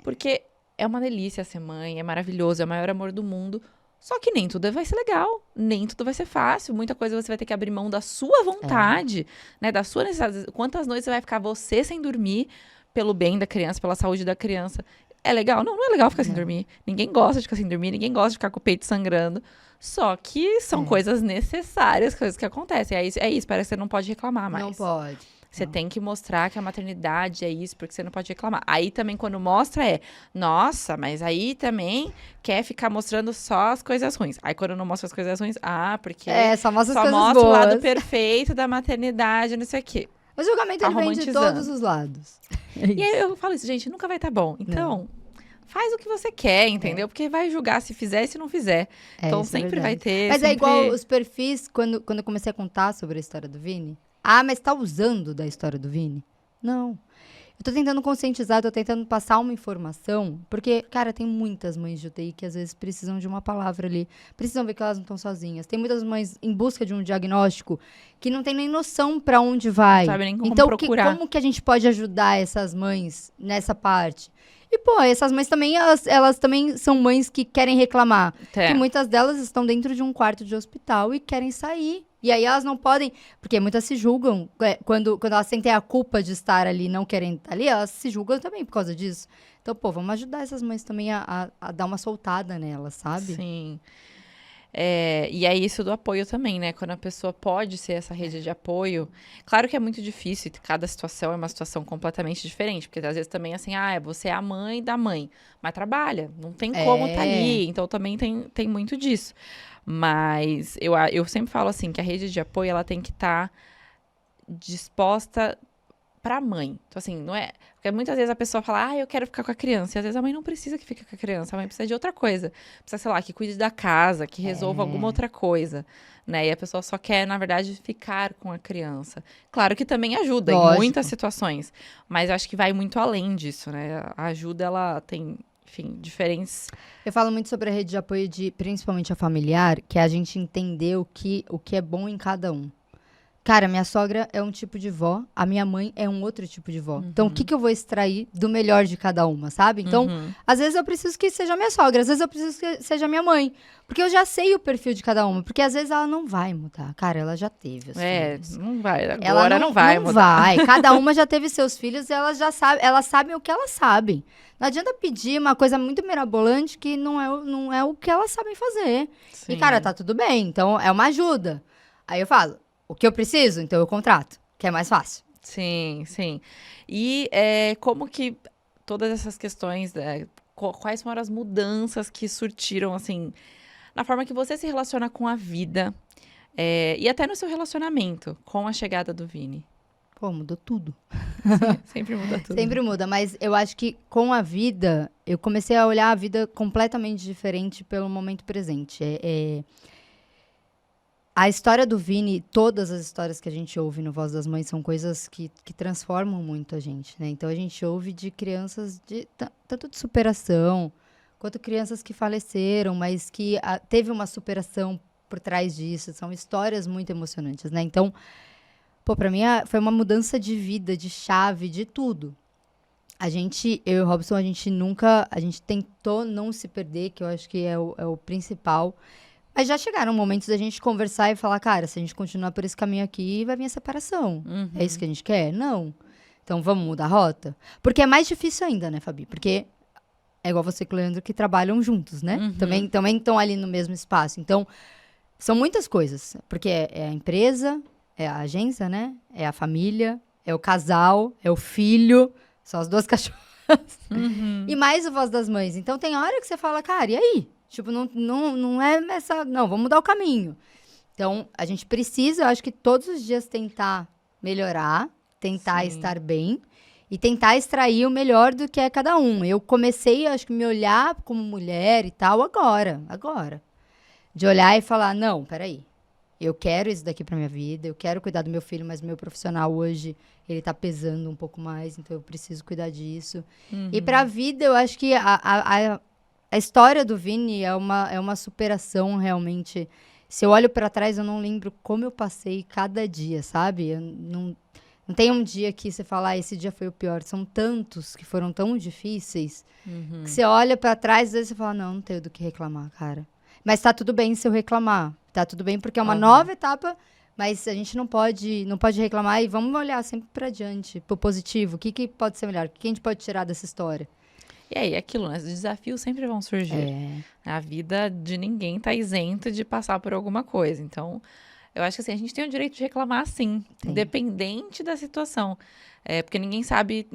Porque é uma delícia ser mãe, é maravilhoso, é o maior amor do mundo. Só que nem tudo vai ser legal, nem tudo vai ser fácil. Muita coisa você vai ter que abrir mão da sua vontade, né? Da sua necessidade. Quantas noites você vai ficar você sem dormir pelo bem da criança, pela saúde da criança. É legal? Não é legal ficar sem dormir. Ninguém gosta de ficar sem dormir, ninguém gosta de ficar com o peito sangrando. Só que são coisas necessárias, coisas que acontecem. É isso, parece que você não pode reclamar mais. Não pode. Você tem que mostrar que a maternidade é isso, porque você não pode reclamar. Aí também, quando mostra, nossa, mas aí também quer ficar mostrando só as coisas ruins. Aí quando não mostra as coisas ruins, porque só mostra as coisas mostra boas. O lado perfeito da maternidade, não sei o quê. O julgamento ele vem de todos os lados. E aí eu falo isso, gente, nunca vai estar bom. Então, faz o que você quer, entendeu? Porque vai julgar se fizer e se não fizer. Então sempre vai ter. Mas é igual os perfis, quando eu comecei a contar sobre a história do Vini. Mas tá usando da história do Vini? Não. Eu tô tentando conscientizar, tô tentando passar uma informação, porque, cara, tem muitas mães de UTI que às vezes precisam de uma palavra ali, precisam ver que elas não estão sozinhas. Tem muitas mães em busca de um diagnóstico que não tem nem noção pra onde vai. Não sabe nem como então, procurar. Como que a gente pode ajudar essas mães nessa parte? E, pô, essas mães também, elas também são mães que querem reclamar. É. Que muitas delas estão dentro de um quarto de hospital e querem sair. E aí elas não podem, porque muitas se julgam, quando elas sentem a culpa de estar ali e não querem estar ali, elas se julgam também por causa disso. Então, pô, vamos ajudar essas mães também a dar uma soltada nelas, sabe? Sim. E é isso do apoio também, né? Quando a pessoa pode ser essa rede de apoio. Claro que é muito difícil, cada situação é uma situação completamente diferente. Porque às vezes também assim, você é a mãe da mãe, mas trabalha, não tem como estar ali. Então também tem muito disso. Mas eu sempre falo assim, que a rede de apoio, ela tem que estar disposta pra mãe. Então, assim, não é... Porque muitas vezes a pessoa fala, eu quero ficar com a criança. E às vezes a mãe não precisa que fique com a criança. A mãe precisa de outra coisa. Precisa, sei lá, que cuide da casa, que resolva alguma outra coisa, né? E a pessoa só quer, na verdade, ficar com a criança. Claro que também ajuda em muitas situações. Mas eu acho que vai muito além disso, né? A ajuda, ela tem... Enfim, diferentes... Eu falo muito sobre a rede de apoio, principalmente a familiar, que é a gente entender o que é bom em cada um. Cara, minha sogra é um tipo de vó, a minha mãe é um outro tipo de vó. Então, o que eu vou extrair do melhor de cada uma, sabe? Então, às vezes eu preciso que seja minha sogra, às vezes eu preciso que seja minha mãe. Porque eu já sei o perfil de cada uma. Porque às vezes ela não vai mudar. Cara, ela já teve os filhos. Não vai. Agora Ela não vai não mudar. vai. Cada uma já teve seus filhos e elas sabem o que elas sabem. Não adianta pedir uma coisa muito mirabolante que não é o que elas sabem fazer. Sim. E, cara, tá tudo bem. Então, é uma ajuda. Aí eu falo, o que eu preciso? Então eu contrato, que é mais fácil. Sim, sim. E como que todas essas questões, quais foram as mudanças que surtiram, assim, na forma que você se relaciona com a vida e até no seu relacionamento com a chegada do Vini? Pô, mudou tudo. Sempre muda tudo. Sempre muda, mas eu acho que com a vida, eu comecei a olhar a vida completamente diferente pelo momento presente. A história do Vini, todas as histórias que a gente ouve no Voz das Mães são coisas que transformam muito a gente, né? Então a gente ouve de crianças tanto de superação, quanto crianças que faleceram, mas que teve uma superação por trás disso. São histórias muito emocionantes, né? Então, pô, pra mim foi uma mudança de vida, de chave, de tudo. Eu e o Robson, a gente tentou não se perder, que eu acho que é o principal. Mas já chegaram momentos da gente conversar e falar, cara, se a gente continuar por esse caminho aqui, vai vir a separação. É isso que a gente quer? Não. Então, vamos mudar a rota? Porque é mais difícil ainda, né, Fabi? Porque é igual você e o Leandro que trabalham juntos, né? Também estão ali no mesmo espaço. Então, são muitas coisas. Porque é a empresa, é a agência, né? É a família, é o casal, é o filho, são as duas cachorras. E mais o Voz das Mães. Então, tem hora que você fala, cara, e aí? Tipo, não é essa... Não, vamos mudar o caminho. Então, a gente precisa, eu acho que todos os dias tentar melhorar, tentar estar bem e tentar extrair o melhor do que é cada um. Eu comecei, acho que, me olhar como mulher e tal agora. De olhar e falar, não, peraí. Eu quero isso daqui pra minha vida, eu quero cuidar do meu filho, mas o meu profissional hoje, ele tá pesando um pouco mais, então eu preciso cuidar disso. E pra vida, eu acho que a história do Vini é uma superação, realmente. Se eu olho pra trás, eu não lembro como eu passei cada dia, sabe? Não tem um dia que você fala, esse dia foi o pior. São tantos que foram tão difíceis, que você olha pra trás, às vezes você fala, não tenho do que reclamar, cara. Mas tá tudo bem se eu reclamar. Tá tudo bem porque é uma nova etapa, mas a gente não pode reclamar e vamos olhar sempre pra diante, pro positivo. O que pode ser melhor? O que a gente pode tirar dessa história? E aí, aquilo, né? Os desafios sempre vão surgir. A vida de ninguém tá isento de passar por alguma coisa. Então, eu acho que assim, a gente tem o direito de reclamar, sim, independente da situação. Porque ninguém sabe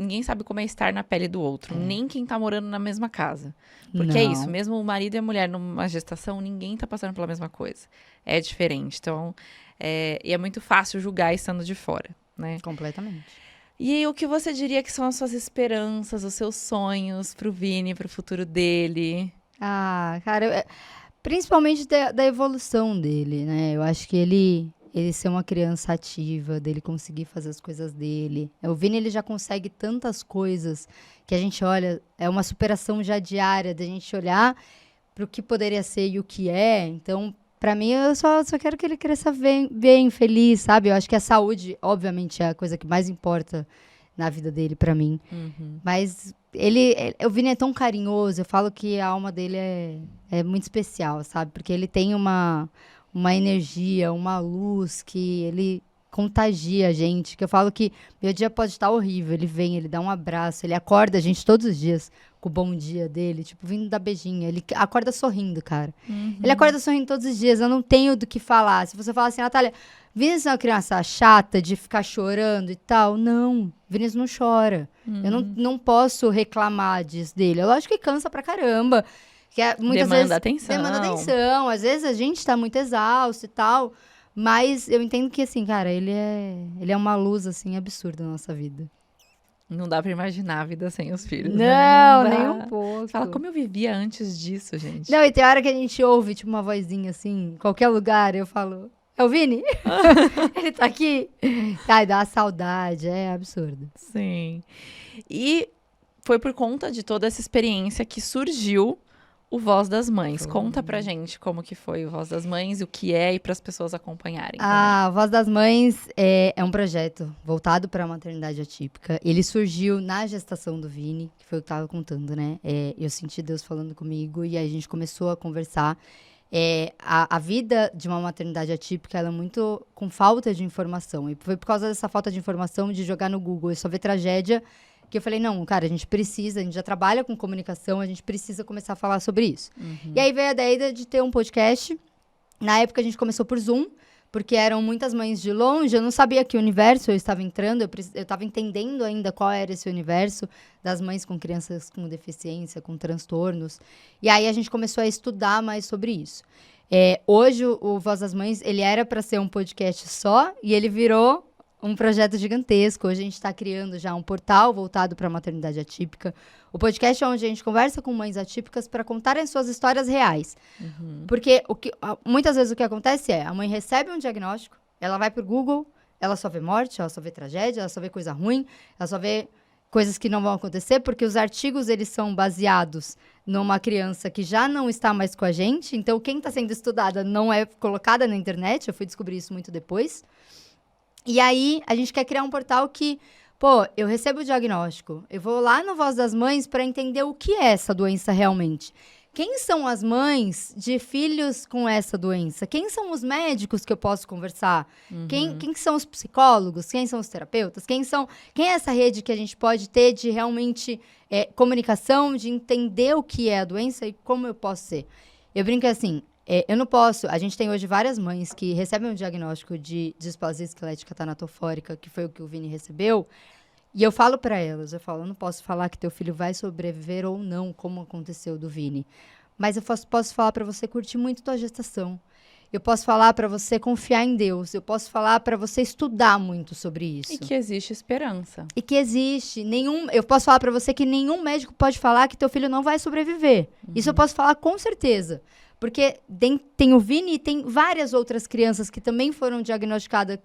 como é estar na pele do outro, nem quem tá morando na mesma casa. Porque é isso, mesmo o marido e a mulher numa gestação, ninguém tá passando pela mesma coisa. É diferente. Então, e é muito fácil julgar estando de fora, né? Completamente. E aí, o que você diria que são as suas esperanças, os seus sonhos pro Vini, pro futuro dele? Ah, cara, principalmente da evolução dele, né? Eu acho que ele ser uma criança ativa, dele conseguir fazer as coisas dele. O Vini, ele já consegue tantas coisas que a gente olha, é uma superação já diária, da gente olhar pro que poderia ser e o que é. Então, pra mim, eu só quero que ele cresça bem, feliz, sabe? Eu acho que a saúde, obviamente, é a coisa que mais importa na vida dele pra mim. Uhum. Mas o Vini é tão carinhoso, eu falo que a alma dele é muito especial, sabe? Porque ele tem uma energia, uma luz que ele contagia a gente, que eu falo que meu dia pode estar horrível, ele vem, ele dá um abraço, ele acorda a gente todos os dias com o bom dia dele, tipo, vindo dar beijinho, ele acorda sorrindo, cara. Ele acorda sorrindo todos os dias, eu não tenho do que falar. Se você falar assim, Natália, Vinícius é uma criança chata de ficar chorando e tal, não, Vinícius não chora. Eu não posso reclamar disso dele. É lógico que cansa pra caramba, que muitas vezes demanda atenção, às vezes a gente tá muito exausto e tal. Mas eu entendo que, assim, cara, ele é uma luz, assim, absurda na nossa vida. Não dá pra imaginar a vida sem os filhos. Não, né? nem um pouco. Fala, como eu vivia antes disso, gente? Não, e tem hora que a gente ouve, tipo, uma vozinha, assim, em qualquer lugar, eu falo, é o Vini? Ele tá aqui? Ai, dá uma saudade, é absurdo. Sim. E foi por conta de toda essa experiência que surgiu o Voz das Mães. Conta pra gente como que foi o Voz das Mães, o que é, e para as pessoas acompanharem. O Voz das Mães é um projeto voltado para a maternidade atípica. Ele surgiu na gestação do Vini, que foi o que eu tava contando, né? Eu senti Deus falando comigo e aí a gente começou a conversar. A vida de uma maternidade atípica, ela é muito com falta de informação. E foi por causa dessa falta de informação, de jogar no Google e só ver tragédia, que eu falei, não, cara, a gente já trabalha com comunicação, a gente precisa começar a falar sobre isso. E aí veio a ideia de ter um podcast. Na época a gente começou por Zoom, porque eram muitas mães de longe, eu não sabia que universo eu estava entrando, eu estava entendendo ainda qual era esse universo das mães com crianças com deficiência, com transtornos. E aí a gente começou a estudar mais sobre isso. Hoje o Voz das Mães, ele era para ser um podcast só, e ele virou um projeto gigantesco. Hoje a gente está criando já um portal voltado para a maternidade atípica. O podcast é onde a gente conversa com mães atípicas para contarem suas histórias reais. Porque muitas vezes o que acontece a mãe recebe um diagnóstico, ela vai pro Google, ela só vê morte, ela só vê tragédia, ela só vê coisa ruim, ela só vê coisas que não vão acontecer, porque os artigos, eles são baseados numa criança que já não está mais com a gente. Então, quem está sendo estudada não é colocada na internet. Eu fui descobrir isso muito depois. E aí, a gente quer criar um portal que, eu recebo o diagnóstico, eu vou lá no Voz das Mães para entender o que é essa doença realmente. Quem são as mães de filhos com essa doença? Quem são os médicos que eu posso conversar? Quem são os psicólogos? Quem são os terapeutas? Quem é essa rede que a gente pode ter de realmente comunicação, de entender o que é a doença e como eu posso ser? Eu brinco assim, eu não posso... A gente tem hoje várias mães que recebem um diagnóstico de displasia esquelética tanatofórica, que foi o que o Vini recebeu, e eu falo para elas, eu não posso falar que teu filho vai sobreviver ou não, como aconteceu do Vini, mas eu posso falar para você curtir muito tua gestação. Eu posso falar para você confiar em Deus. Eu posso falar para você estudar muito sobre isso. E que existe esperança. E que existe eu posso falar para você que nenhum médico pode falar que teu filho não vai sobreviver. Isso eu posso falar com certeza. Porque tem o Vini e tem várias outras crianças que também foram diagnosticadas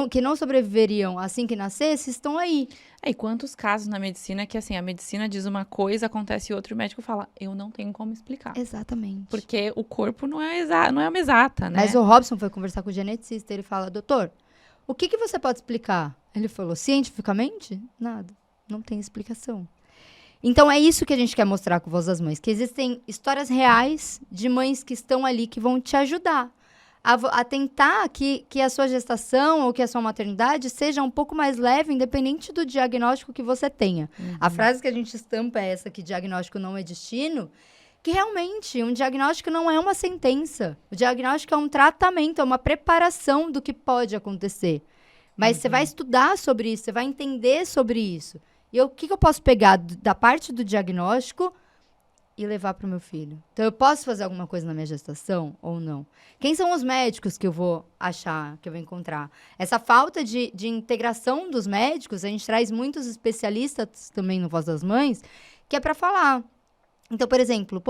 que não sobreviveriam assim que nascesse, estão aí. E quantos casos na medicina que, assim, a medicina diz uma coisa, acontece outra, e o médico fala, eu não tenho como explicar. Exatamente. Porque o corpo não é uma exata, né? Mas o Robson foi conversar com o geneticista, ele fala, doutor, o que você pode explicar? Ele falou, cientificamente? Nada, não tem explicação. Então, é isso que a gente quer mostrar com Voz das Mães, que existem histórias reais de mães que estão ali, que vão te ajudar a tentar que a sua gestação ou que a sua maternidade seja um pouco mais leve, independente do diagnóstico que você tenha. A frase que a gente estampa é essa, que diagnóstico não é destino, que realmente um diagnóstico não é uma sentença. O diagnóstico é um tratamento, é uma preparação do que pode acontecer. Mas você vai estudar sobre isso, você vai entender sobre isso. E o que eu posso pegar da parte do diagnóstico e levar para o meu filho? Então, eu posso fazer alguma coisa na minha gestação ou não? Quem são os médicos que eu vou achar, que eu vou encontrar? Essa falta de integração dos médicos, a gente traz muitos especialistas também no Voz das Mães, que é para falar. Então, por exemplo,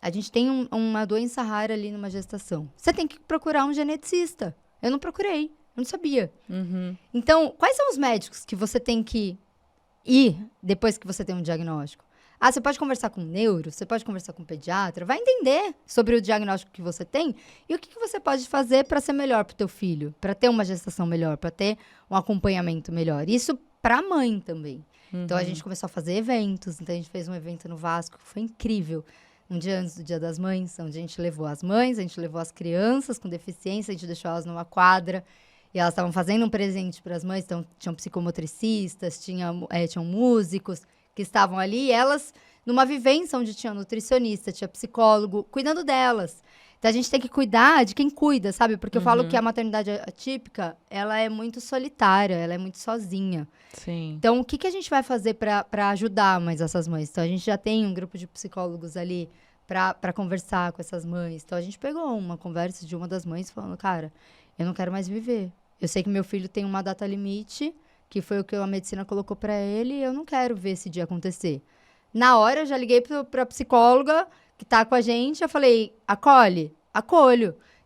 a gente tem uma doença rara ali numa gestação. Você tem que procurar um geneticista. Eu não procurei, eu não sabia. Então, quais são os médicos que você tem que ir depois que você tem um diagnóstico? Você pode conversar com um neuro, você pode conversar com um pediatra, vai entender sobre o diagnóstico que você tem e o que você pode fazer para ser melhor para o teu filho, para ter uma gestação melhor, para ter um acompanhamento melhor. Isso pra mãe também. Então, a Uhum. gente começou a fazer eventos. Então, a gente fez um evento no Vasco que foi incrível. Um dia antes do Dia das Mães, onde a gente levou as mães, a gente levou as crianças com deficiência, a gente deixou elas numa quadra. E elas estavam fazendo um presente para as mães. Então, tinham psicomotricistas, tinham músicos que estavam ali. E elas, numa vivência onde tinha nutricionista, tinha psicólogo, cuidando delas. Então, a gente tem que cuidar de quem cuida, sabe? Porque eu falo que a maternidade atípica, ela é muito solitária, ela é muito sozinha. Sim. Então, o que, que a gente vai fazer para ajudar mais essas mães? Então, a gente já tem um grupo de psicólogos ali para conversar com essas mães. Então, a gente pegou uma conversa de uma das mães falando, cara, eu não quero mais viver. Eu sei que meu filho tem uma data limite, que foi o que a medicina colocou para ele, e eu não quero ver esse dia acontecer. Na hora, eu já liguei para a psicóloga que tá com a gente, eu falei, acolho.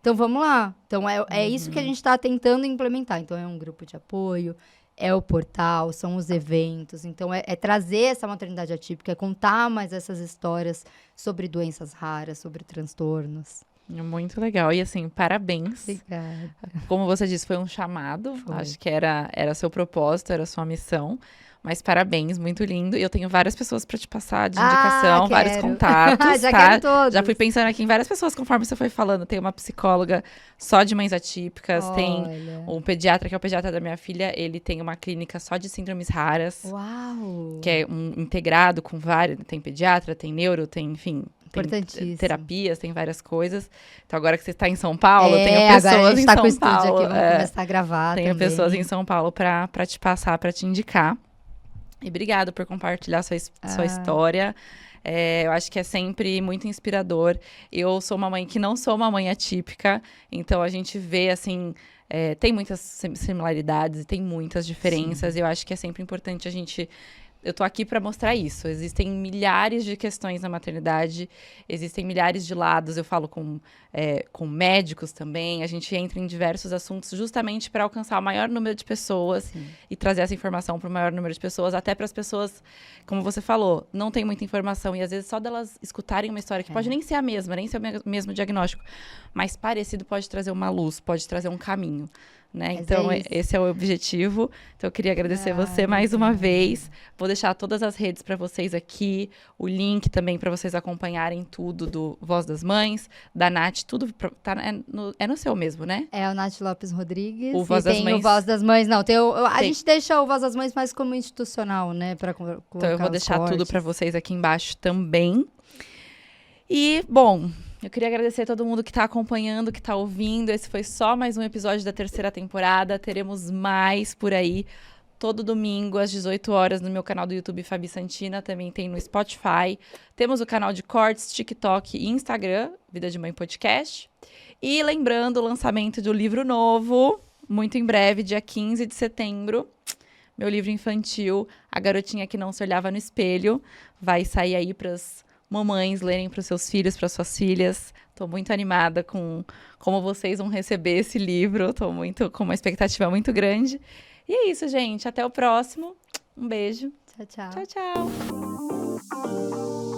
Então, vamos lá. Então, é isso que a gente está tentando implementar. Então, é um grupo de apoio, é o portal, são os eventos. Então, é trazer essa maternidade atípica, é contar mais essas histórias sobre doenças raras, sobre transtornos. Muito legal. E assim, parabéns. Obrigada. Como você disse, foi um chamado. Foi. Acho que era seu propósito, era sua missão. Mas parabéns, muito lindo. E eu tenho várias pessoas para te passar de indicação, vários quero. contatos, Já tá? quero todos. Já fui pensando aqui em várias pessoas, conforme você foi falando. Tem uma psicóloga só de mães atípicas, tem Olha. um pediatra, que é o pediatra da minha filha, ele tem uma clínica só de síndromes raras, Uau! que é um integrado com vários, tem pediatra, tem neuro, tem, enfim, tem Importantíssimo. terapias, tem várias coisas. Então, agora que você está em São Paulo, tenho agora a pessoas gente em tá São com o estúdio Paulo. aqui, vamos começar a gravar Tenho também. pessoas em São Paulo para te passar, para te indicar. E obrigado por compartilhar sua história. Eu acho que é sempre muito inspirador. Eu sou uma mãe que não sou uma mãe atípica, então a gente vê, assim, tem muitas similaridades e tem muitas diferenças. E eu acho que é sempre importante a gente... Eu tô aqui para mostrar isso. Existem milhares de questões na maternidade, existem milhares de lados. Eu falo com médicos também. A gente entra em diversos assuntos justamente para alcançar o maior número de pessoas e trazer essa informação para o maior número de pessoas, até para as pessoas, como você falou, não tem muita informação e às vezes só delas escutarem uma história que pode nem ser a mesma, nem ser o mesmo diagnóstico, mas parecido pode trazer uma luz, pode trazer um caminho. Né? Então, esse é o objetivo. Então, eu queria agradecer você mais uma vez. Vou deixar todas as redes para vocês aqui, o link também para vocês acompanharem tudo do Voz das Mães, da Nath, tudo é no seu mesmo, né? É o Nath Lopes Rodrigues. O Voz das Mães. O Voz das Mães, não. A gente deixa o Voz das Mães mais como institucional, né? Pra colocar então, eu vou deixar cortes. tudo para vocês aqui embaixo também. E, bom... Eu queria agradecer a todo mundo que está acompanhando, que está ouvindo. Esse foi só mais um episódio da 3ª temporada. Teremos mais por aí, todo domingo, às 18 horas, no meu canal do YouTube, Fabi Santina. Também tem no Spotify. Temos o canal de cortes, TikTok e Instagram, Vida de Mãe Podcast. E lembrando o lançamento do livro novo, muito em breve, dia 15 de setembro. Meu livro infantil, A Garotinha que Não Se Olhava no Espelho. Vai sair aí para as mamães lerem para os seus filhos, para suas filhas. Estou muito animada com como vocês vão receber esse livro. Estou com uma expectativa muito grande. E é isso, gente. Até o próximo. Um beijo. Tchau, tchau. Tchau, tchau.